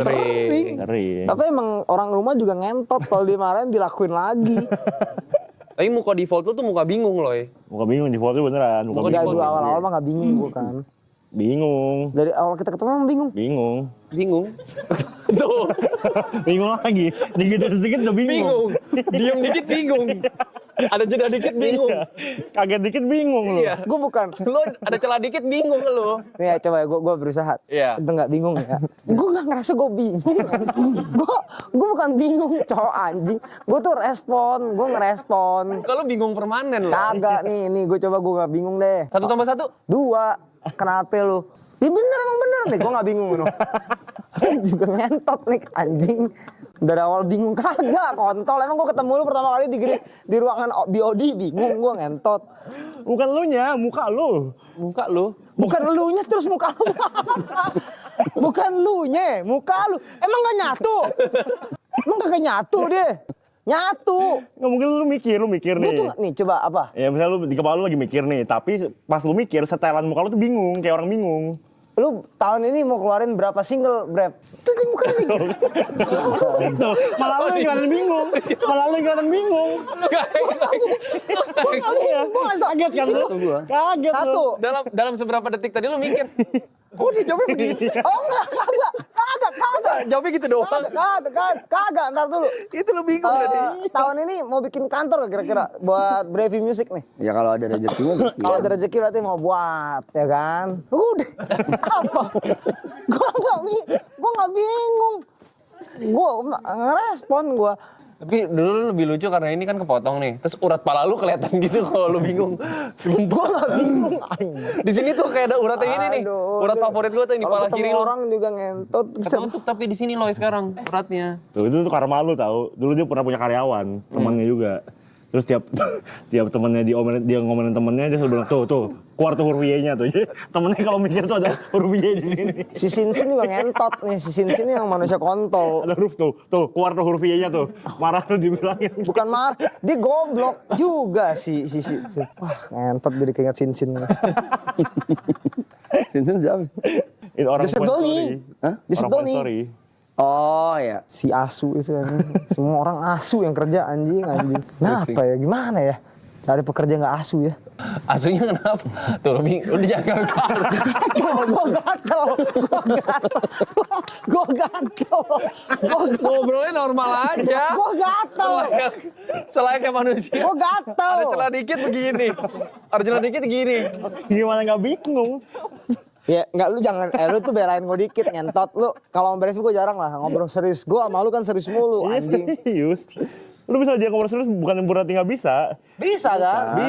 Sering. Tapi emang orang rumah juga ngentot kalau dimarahin dilakuin lagi. tapi muka default lu tuh muka bingung loh. Muka bingung di foto beneran. Muka Muka Udah bingung. dulu awal-awal mah gak bingung gua kan. Bingung. Dari awal kita ketemu emang bingung. Bingung. Tuh, Bingung lagi. Dikit-dikit udah bingung. bingung. Diam dikit bingung. Ada jeda dikit bingung. Kaget dikit bingung lu. Iya. Gue bukan. Lu ada celah dikit bingung lu. Nih ya, coba ya, gue berusaha. Iya. Itu nggak bingung ya. Gue nggak ngerasa gue bingung. Gue bukan bingung, cowok anjing. Gue tuh gue ngerespon. Kalau bingung permanen loh. Kagak nih gue coba gue nggak bingung deh. 1 tambah 1. 2, kenapa lu? Ya bener emang bener nih, gue nggak bingung loh. Juga ngentot nih anjing. Dari awal bingung kagak, kontol. Emang gue ketemu lu pertama kali di ruangan BOD bingung gue ngentot. Bukan lu nya, muka lu. Muka lu. Bukan elunya terus muka lu. Bukan lunya, muka lu. Emang gak nyatu? Emang kagak nyatu deh. Nyatu. Nggak mungkin lu mikir Gue nih. tuh nih coba apa? Ya misalnya lu di kepala lu lagi mikir nih, tapi pas lu mikir setelan muka lu tuh bingung, kayak orang bingung. Lu tahun ini mau keluarin berapa single, Brep? Itu kan bukan bingung. Tuh, malah lu yang kelihatan bingung. Kaget kan lu? Kaget lu. Satu. Dalam seberapa detik tadi lu mikir, kok dia jawabnya begitu? Oh enggak, kagak. Jawabnya gitu doang. Kagak, ntar dulu. Itu lu bingung tadi. Tahun ini mau bikin kantor gak kira-kira buat Brevi Music nih? Ya kalau ada rezekinya. Kalau ada rezeki berarti mau buat, ya kan? Udah, apa? Gua nggak bingung. Gua ngerespon gua. Tapi dulu lu lebih lucu karena ini kan kepotong nih. Terus urat pala lu kelihatan gitu kalau lu bingung. Gua nggak bingung. Di sini tuh kayak ada urat yang ini nih. Aduh, Urat favorit gua tuh yang di pala Kalau kiri ketemu lu. orang juga ngentot. Ketutup tapi di sini loh sekarang uratnya. Tuh, itu tuh karma lu tahu. Dulu dia pernah punya karyawan, temannya juga. Terus tiap temennya dia ngomelin temennya, dia selalu bilang, tuh, keluar tuh huruf Y-nya tuh. Jadi temennya kalau mikir tuh ada huruf Y di sini. Si Sinsin juga ngentot nih, si Sinsin yang manusia kontol. Ada huruf tuh, keluar tuh huruf Y-nya tuh. Marah tuh dibilangin. Bukan marah, dia goblok juga si. Wah, ngentot jadi keinget Sinsin. Sinten siapa? Itu orang Joseph Point Doni. Story. Hah? Joseph Orang Point Doni. Story. Oh ya. Si asu itu anjing. Semua orang asu yang kerja anjing. Kenapa ya? Gimana ya? Cari pekerja nggak asu ya? Asunya kenapa? Tuh lu jangan Gue gatel. ngobrolnya normal aja. Gue gatel. Selayaknya manusia. Gue gatel. Ada celah dikit begini. Ada celah dikit begini. Gimana nggak bingung? Ya nggak, lu jangan, lu tuh belain gue dikit ngentot. Lu kalau sama Brevi gue jarang lah ngobrol serius. Gue sama lu kan serius mulu Iya, anjing. serius. Lu bisa dia ngobrol serius bukan berarti nggak bisa. Bisa kan?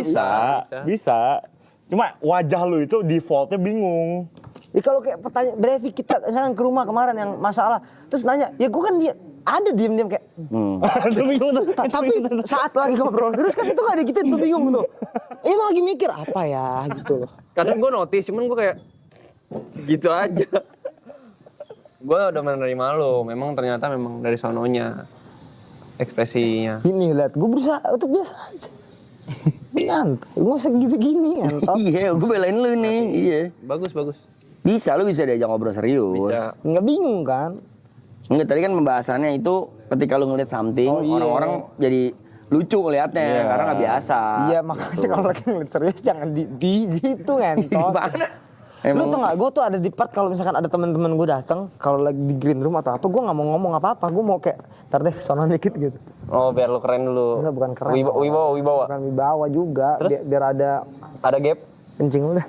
Bisa. Cuma wajah lu itu defaultnya bingung. Ya kalau kayak pertanyaan Brevi, kita misalkan ke rumah kemarin yang masalah, terus nanya, ya gue kan dia ada diem-diem kayak, Lu bingung tuh. tapi saat lagi ngobrol terus kan itu gak ada gitu tuh bingung tuh. Itu lagi mikir apa ya gitu loh. Kadang gue notice, cuman gue kayak gitu aja. Gue udah menerima lo, memang ternyata memang dari sononya ekspresinya. Gini lihat, gue berusaha untuk biasa aja. Ngantuk, gue usah gitu-gini ngantuk. Iya, gue belain lu nih. Iya. Bagus. Bisa, lu bisa diajak ngobrol serius. Bisa. Nggak bingung kan? Enggak, tadi kan pembahasannya itu ketika lu ngeliat something, Oh, iya. orang-orang jadi lucu ngeliatnya karena nggak biasa. Iya makanya kalau lagi ngeliat serius jangan di gitu ngentot. Gimana? Lu tau gak, gue tuh ada di part kalau misalkan ada teman-teman gue datang, kalau lagi di green room atau apa, gue nggak mau ngomong apa-apa, gue mau kayak, ntar deh sono dikit gitu. Oh, biar lu keren dulu. Enggak, bukan keren. Wibawa. Bukan wibawa juga, Terus? biar ada Ada gap. kencing lu deh.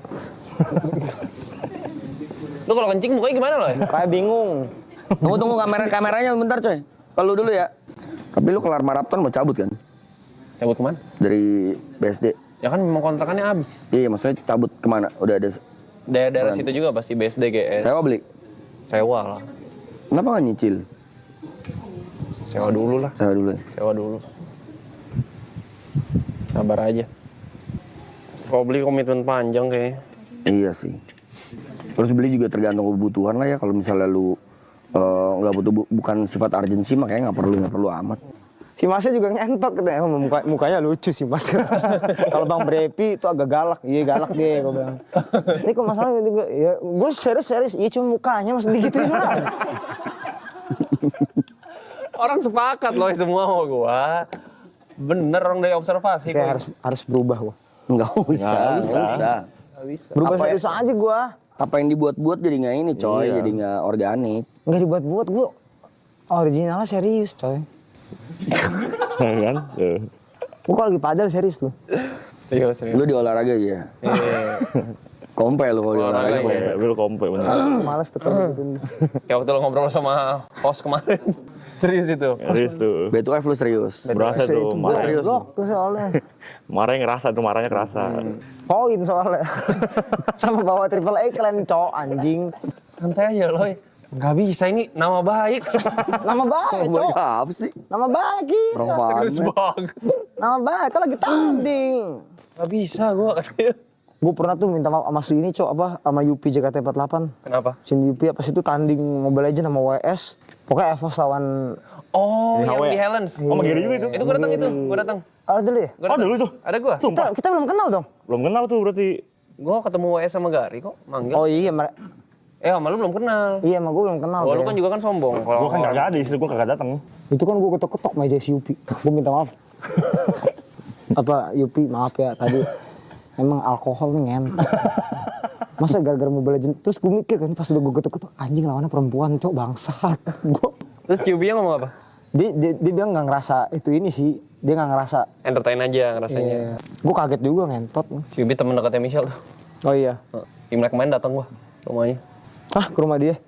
Lu kalau kencing mukanya gimana lo? Kayak bingung. Tunggu kameranya bentar coy. Kalau dulu ya. Tapi lu kelar maraton mau cabut kan? Cabut kemana? Dari BSD. Ya kan memang kontrakannya habis. Iya, maksudnya cabut kemana? Udah ada Daerah situ juga pasti BSD GS. sewa beli. Sewa lah. Kenapa nggak nyicil? Sewa dulu lah. Sewa dulu ya. Sewa dulu. Sabar aja. Kalau beli komitmen panjang kayaknya. Iya sih. Terus beli juga tergantung kebutuhan lah ya. Kalau misalnya lu nggak butuh bukan sifat urgensi mah kayaknya nggak perlu amat. Si Masnya juga ngentot katanya, mukanya lucu sih Mas. Kalau Bang Brepi itu agak galak, iya galak dia gue bilang. Ini kok masalah juga, ya gue serius, iya cuma mukanya mas digituin lah. Orang sepakat loh semua sama gua. Bener orang dari observasi. Kayak harus berubah gue. Nggak usah. Berubah Apa ya? serius aja gue. Apa yang dibuat-buat jadi nggak ini coy, jadi nggak organik. Nggak dibuat-buat gue. Originalnya serius coy. Kan? Gue kalau lagi padahal serius loh. Serius. Lu di olahraga aja. Kompe lu kalau di olahraga. Olahraga. Lu kompe bener. Males tuh kalau gitu. Kayak waktu lo ngobrol sama host kemarin. Serius itu. Serius tuh. B2F lu serius. Berasa tuh. Gue Marahnya, serius tuh soalnya. marahnya kerasa. Poin soalnya. Sama bawa triple A kalian cowok anjing. Santai aja loh. Nggak bisa ini nama baik. Nama baik Buat cowok. apa sih? Nama baik gila. Orang Serius pamer. banget. Nama baik, kan lagi tanding. Nggak bisa gua katanya. Gue pernah tuh minta maaf sama si ini cowok apa, sama Yupi JKT48. Kenapa? Si Yupi apa sih itu tanding Mobile Legends sama WS. Pokoknya EVOS lawan... Oh, Di yang HW di ya? Helens. Oh, sama Giri juga itu. Itu gua datang itu. Gua datang. Oh dulu ya? Gua Oh, datang. dulu itu? Ada gua. Kita belum kenal dong? Belum kenal tuh berarti. Gua ketemu WS sama Gari kok. Manggil. Oh iya, Sama lu belum kenal. iya sama gue belum kenal. Oh, lu kayak. kan juga kan sombong. Gua kan kagak ada, istri gua kagak datang. Itu kan gue ketok-ketok meja si Yupi. Gue minta maaf. Apa Yupi, maaf ya tadi. Emang alkohol nih ngentot. Masa gara-gara Mobile Legends. Terus gue mikir kan pas udah gue ketok-ketok. Anjing lawannya perempuan cowok bangsat. Gue... Terus Cubi ngomong apa? Dia bilang gak ngerasa itu ini sih. Dia gak ngerasa. Entertain aja rasanya. Gue kaget juga ngentot. Cubi temen dekatnya Michelle tuh. Oh iya. Imlek kemarin datang gua rumahnya. Hah, ke rumah dia?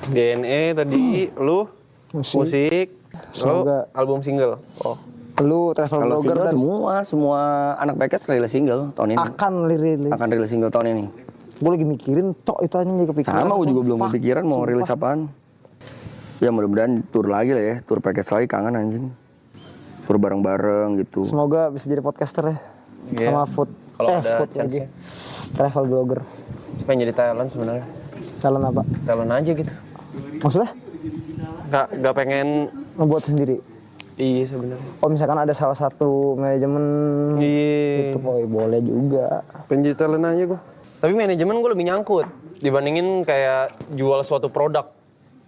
DNA tadi, lu musik, Semoga- lu album single. Oh, Lu travel Kalau blogger single dan semua anak package rilis single tahun ini. akan rilis. Akan rilis single tahun ini. Gue lagi mikirin, tok itu aja jadi kepikiran. Sama gue juga belum Fuck, kepikiran mau sumpah. rilis apaan. Ya mudah-mudahan tour lagi lah ya, tour package lagi kangen anjing. tur bareng-bareng gitu. Semoga bisa jadi podcaster ya. Iya. Sama food. Kalau ada food lagi. Travel blogger. Pengen jadi talent sebenarnya. Calon apa? Talent aja gitu. Maksudnya? Nggak pengen. Ngebuat sendiri. Iya sebenarnya. Oh misalkan ada salah satu manajemen Iya. itu boleh juga. Pengen jadi talent aja gue. Tapi manajemen gue lebih nyangkut dibandingin kayak jual suatu produk.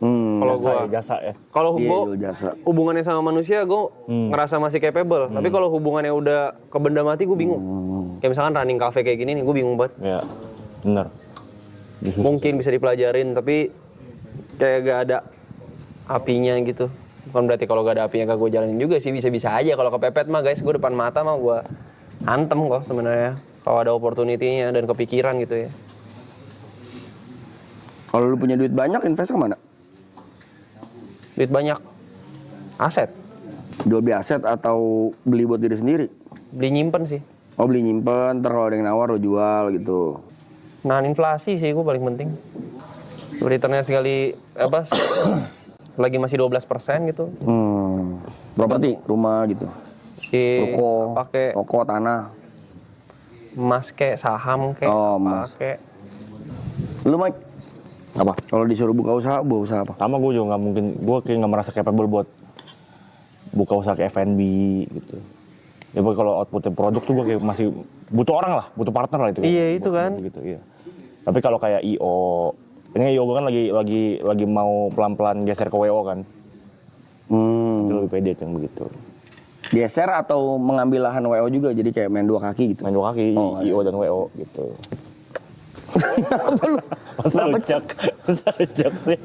Kalau gue, jasa ya. kalau Iya, gue jual jasa. hubungannya sama manusia gue ngerasa masih capable. Tapi kalau hubungannya udah ke benda mati gue bingung. Kayak misalkan running cafe kayak gini nih gue bingung banget. Ya, bener. Mungkin bisa dipelajarin tapi kayak gak ada apinya gitu. Bukan berarti kalau gak ada apinya gak gue jalanin juga sih, bisa-bisa aja. Kalau kepepet mah guys, gue depan mata mah gue antem kok sebenarnya. Kalau ada opportunity-nya dan kepikiran gitu ya. Kalau lu punya duit banyak, invest kemana? Duit banyak, aset, Jual beli aset atau beli buat diri sendiri? beli nyimpen sih. Oh beli nyimpen, ntar kalau ada yang nawar lo jual gitu. Nahan inflasi sih gue paling penting. Returnnya sekali apa lagi masih 12% gitu. Properti, rumah gitu. Si Toko, pakai toko, tanah. emas kayak saham kayak Oh, apa emas. kayak. Lu Mike, Apa? kalau disuruh buka usaha apa? Sama gue juga nggak mungkin, gue kayak nggak merasa capable buat buka usaha kayak F&B gitu. Ya kalau outputnya produk tuh gue kayak masih butuh orang lah, butuh partner lah itu. Iya, itu Buat kan. Gitu, iya. Tapi kalau kayak IO, ini IO gue kan lagi mau pelan-pelan geser ke WO kan. Itu lebih pede yang begitu. Geser atau mengambil lahan WO juga, jadi kayak main dua kaki gitu. Main dua kaki, IO dan WO gitu. Masa lucak sih.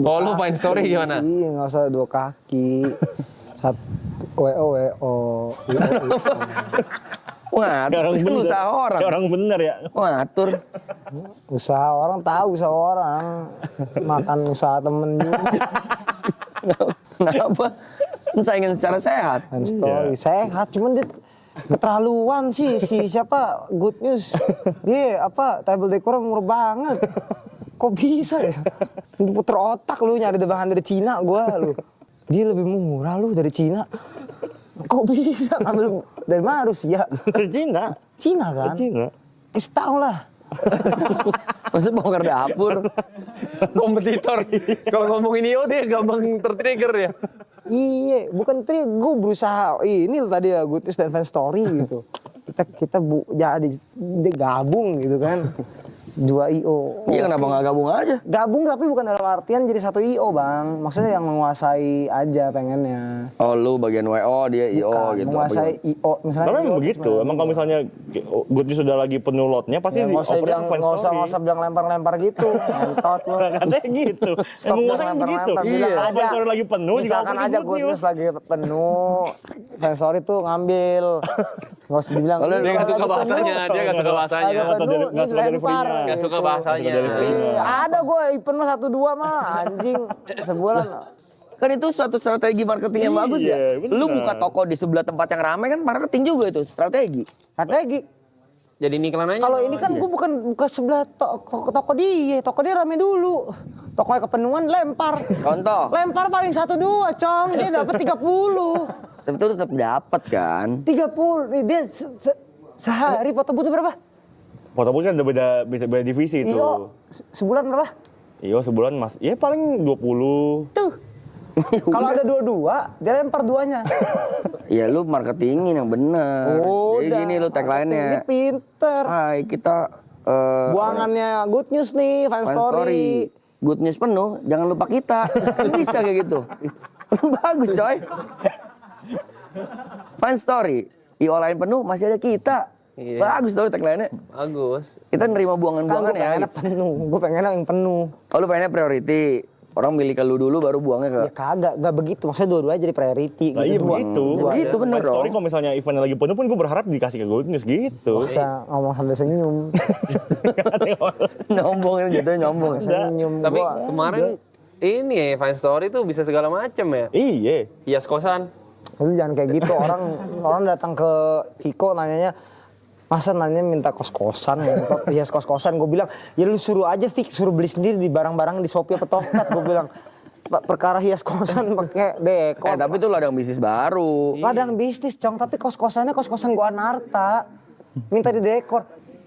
Oh lu find story gimana? Iya nggak usah dua kaki. Satu WO. Wah, itu kan usaha orang. Orang bener ya. Ngatur. Usaha orang tahu usaha orang. Makan usaha temen juga. Kenapa? Saingin secara sehat. Dan story sehat, cuman dia keterlaluan sih si siapa Good News. Dia table decor murah banget. Kok bisa ya? Puter otak lu nyari bahan dari Cina gua lu. Dia lebih murah lu dari Cina. Kok bisa ngambil dari mana Rusia? Cina. Cina kan? Cina. Kasih tau lah. Maksudnya bongkar dapur. Kompetitor. Kalau ngomongin IO dia gampang tertrigger ya. Iya, bukan gue berusaha. Ini tadi ya Good News dan Fan Story gitu. Kita jadi gabung gitu kan. 2 IO. Iya kenapa nggak gabung aja? Gabung tapi bukan dalam artian jadi 1 IO bang. Maksudnya yang menguasai aja pengennya. Oh lu bagian WO, dia IO Bukan, gitu. menguasai IO. Misalnya Tapi IO emang begitu. Emang kalau misalnya Good News sudah lagi penuh lotnya pasti Ya, nggak usah dioper bilang, ke Fan nggak Story. usah bilang lempar-lempar gitu. Entot lu. Katanya gitu. Stop Emang bilang ngomongnya begitu. lempar-lempar. Bilang Kalau aja. Fan Story lagi penuh, Misalkan dioper ke aja Good Good News. News lagi penuh. Fan Story tuh ngambil. Nggak usah dibilang. Kalau Dia nggak suka lagi bahasanya, penuh. dia nggak suka bahasanya. Agak Nggak penuh, suka ini lempar. delivery-nya. Nggak suka gitu. bahasanya. Ada gue event mah 1-2 mah anjing sebulan. Kan itu suatu strategi marketing yang bagus ya. bener. Lu buka toko di sebelah tempat yang ramai kan marketing juga itu strategi. Strategi. Jadi iklan aja. Kalau ini kan gue bukan buka sebelah toko dia rame dulu. Tokonya kepenuhan lempar. Contoh. Lempar paling 1-2 cong, dia dapat 30. Tapi itu tetap dapat kan. 30. Nih dia sehari foto butuh berapa? Foto kan udah beda divisi itu. Iyo, sebulan berapa? Iya sebulan mas, ya paling 20. Tuh. Kalau ada 22, dia lempar 2-nya. Ya lu marketingin yang bener. Jadi gini lu Dia tagline-nya. pinter. Hai kita Buangannya Good News nih, Fan Fan Story. Good News penuh, jangan lupa kita. Kan bisa kayak gitu. Bagus coy. Fan Story, IO lain penuh masih ada kita. Iya. Bagus tau tagline-nya. Bagus. Kita nerima Kan buangan-buangan gue ya. pengennya penuh, gue pengennya yang penuh. Oh lu pengennya priority. Orang milih ke lu dulu baru buangnya ke. Ya kagak, gak begitu. Maksudnya dua-duanya jadi priority. Nah iya Dua. begitu. Begitu, bener Fan Story dong. kalau misalnya eventnya lagi penuh pun gue berharap dikasih ke Good News gitu. Bisa ngomong sambil senyum. Nyombong gitu, nyombong. Senyum. Tapi Gua- kemarin ini ya Fan Story tuh bisa segala macam ya. Iya. Hias kosan. Lu jangan kayak gitu. Orang datang ke Viko nanyanya, masa nanya minta kos-kosan, hias kos-kosan. Gue bilang, ya lu suruh aja Fik, suruh beli sendiri di barang-barang di Shopee apa Tokped. Gue bilang, perkara hias kosan pakai dekor. Tapi itu ladang bisnis baru. Ladang bisnis, Cong, tapi kos-kosannya kos-kosan gua Anarta. Minta di dekor.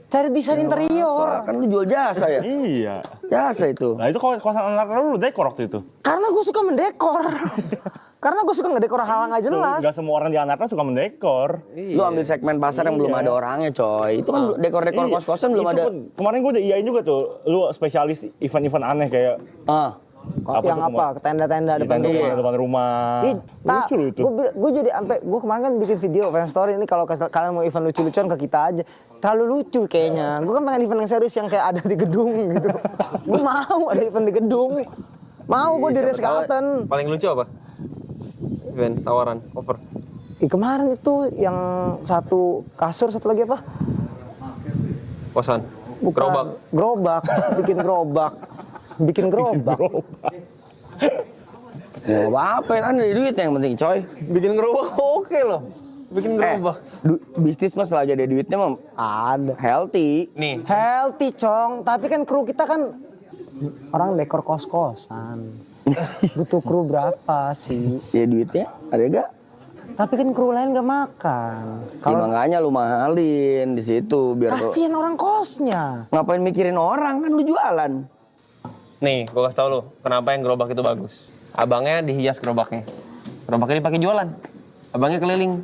Cari desain interior. Kan lu jual jasa ya? Iya. Jasa itu. Nah itu kosan anak lu dekor waktu itu. Karena gue suka mendekor. Karena gue suka ngedekor hal nggak jelas. Gak semua orang di Anarta suka mendekor. Lu ambil segmen pasar yang belum ada orangnya, coy. Itu kan dekor-dekor Iya. kos-kosan belum Itu ada. pun, kemarin gue udah iyain juga tuh. Lu spesialis event-event aneh kayak Yang apa? Tenda-tenda depan rumah. depan rumah. Ih, tak, Lucu loh itu. gue jadi sampai gue kemarin kan bikin video fan story ini kalau kalian mau event lucu-lucuan ke kita aja. Terlalu lucu kayaknya. Gue kan pengen event yang serius yang kayak ada di gedung gitu. Gue mau ada event di gedung. Mau gue di Res Carlton. Paling lucu apa? Event tawaran offer. Kemarin itu yang satu kasur, satu lagi apa? Kosan. Bukan. Gerobak. Gerobak. Bikin gerobak. Bikin gerobak. Ya apa-apa kan ada duit yang penting, coy. Bikin gerobak oke loh. Bikin gerobak. Bisnis mas selagi ada duitnya mah Ada. healthy. Nih, Healthy, Cong. Tapi kan kru kita kan orang dekor kos-kosan. Butuh kru berapa sih? Ya duitnya ada gak? Tapi kan kru lain gak makan. Ya, makanya lu mahalin di situ biar Kasihan orang kosnya. ngapain mikirin orang kan lu jualan. nih, gua kasih tau lu kenapa yang gerobak itu bagus. Abangnya dihias gerobaknya. Gerobaknya dipakai jualan. Abangnya keliling.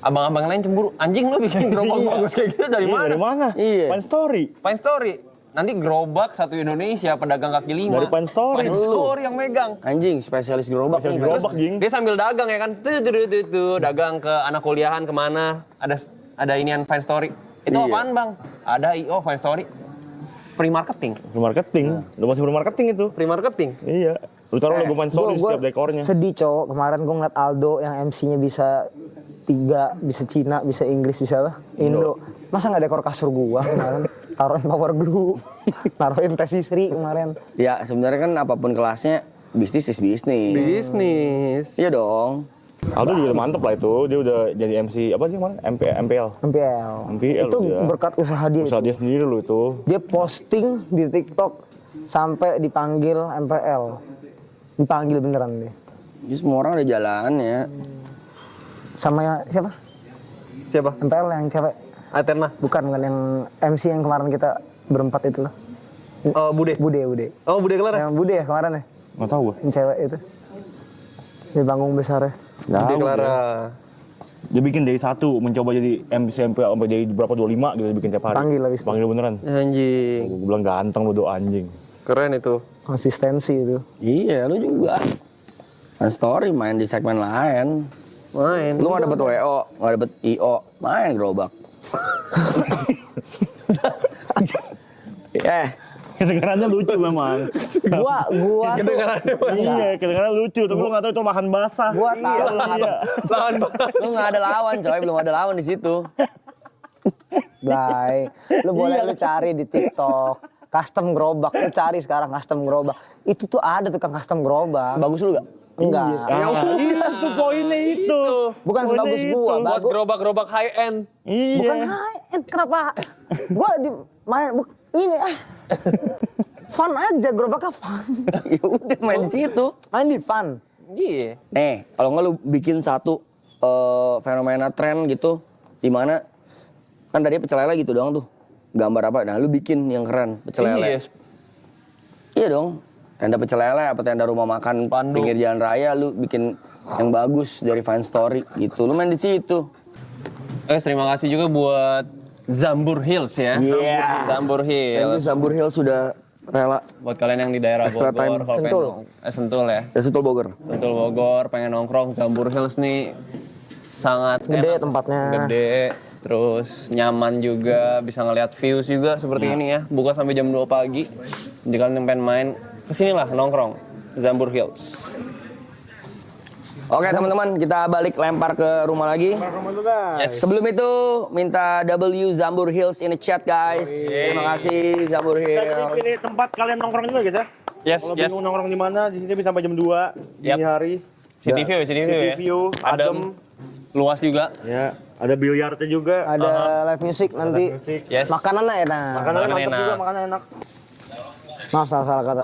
Abang-abang lain cemburu. Anjing lu bikin gerobak bagus kayak gitu dari Iya, mana? dari mana? Iya. Fine Story. Fine Story. Nanti gerobak satu Indonesia pedagang kaki lima. Dari Fine Story. Fine Story yang megang. Anjing spesialis gerobak nih. Gerobak, Jing. Dia sambil dagang ya kan. Tuh, dagang ke anak kuliahan kemana. Ada inian Fine Story. Itu Iya. apaan bang? Ada IO Fine Story. Free marketing. Free marketing. Lu masih free marketing itu. Free marketing. Iya. Lu taruh logo Fine Story Gua setiap dekornya. sedih, cowok. Kemarin gue ngeliat Aldo yang MC-nya bisa 3, bisa Cina, bisa Inggris, bisa apa? Indo. Masa nggak dekor kasur gua kemarin? Taruhin power glue, taruhin tes istri kemarin. Ya sebenarnya kan apapun kelasnya bisnis is bisnis. Bisnis. Iya dong. Aldo juga mantep lah itu. Dia udah jadi MC apa sih kemarin? MPL. MPL. Itu dia. berkat usaha dia. Usaha itu. dia sendiri loh itu. Dia posting di TikTok sampai dipanggil MPL. Dipanggil beneran dia. Jadi semua orang ada jalannya. Sama siapa? Siapa? MPL yang cewek. Aterna. Bukan yang MC yang kemarin kita berempat itu loh. Oh, Bude. Bude. Oh, Bude Kelar. Yang Bude ya kemarin ya? Nggak tahu gue. Yang cewek itu. Di panggung besarnya. Bude Clara. Dia bikin dari satu, mencoba jadi MC MPL sampai jadi berapa 25 gitu dia bikin tiap hari. Panggil habis itu. Panggil beneran. Anjing. Gue bilang ganteng lu do anjing. Keren itu. Konsistensi itu. Iya lu juga. Fun Story main di segmen lain. Main. Lu nggak dapet WO, nggak dapet IO, main gerobak. Kedengarannya lucu memang. Gua tuh Iya, kedengarannya lucu, tapi lu nggak tahu itu lahan basah. Gua tahu Iya. Lawan banget. Lu nggak ada lawan coy, belum ada lawan di situ. Blay. Lu boleh lu cari di TikTok. Custom gerobak, lu cari sekarang custom gerobak. Itu tuh ada tukang custom gerobak. Sebagus lu gak? Enggak. Itu poinnya itu. Bukan Poinnya sebagus itu. gua, Buat gerobak-gerobak high end. Iya. Bukan high end, kenapa? Gua di main ini fun aja, gerobaknya fun. Ya udah main di situ. Main di fun. Iya. Nih, kalau nggak lu bikin satu fenomena tren gitu, di mana kan tadi pecel lele gitu doang tuh. Gambar apa? Nah, lu bikin yang keren, pecel lele. Iya. Iya dong. Tenda pecel lele apa tenda rumah makan Spanduk. pinggir jalan raya lu bikin yang bagus dari Fine Story gitu. Lu main di situ. Terima kasih juga buat Zambur Hills ya. Iya. Zambur Thank you, Hills. Zambur Hill sudah rela. Buat kalian yang di daerah Extra time. Bogor, kalau pengen Sentul. Sentul ya. Ya Sentul Bogor. Sentul Bogor, pengen nongkrong, Zambur Hills nih sangat Gede enak. tempatnya. Gede, terus nyaman juga, bisa ngeliat views juga seperti ini ya. Buka sampai jam 2 pagi. Jika kalian pengen main, kesinilah nongkrong, Zambur Hills. Oke teman-teman, kita balik lempar ke rumah lagi. Yes. Sebelum itu minta W Zambur Hills in the chat guys. Terima kasih Zambur Hills. Ini tempat kalian nongkrong juga guys ya. Yes, Kalau yes. bingung nongkrong di mana, di sini bisa sampai jam 2 dini Yap. hari. City view ya. City view, Adem, luas juga. Ya, ada biliarnya juga. Ada live music nanti. Musik. Yes. Makanannya enak. Makanannya Makanan mantap juga, enak. makanan enak. Maaf salah kata.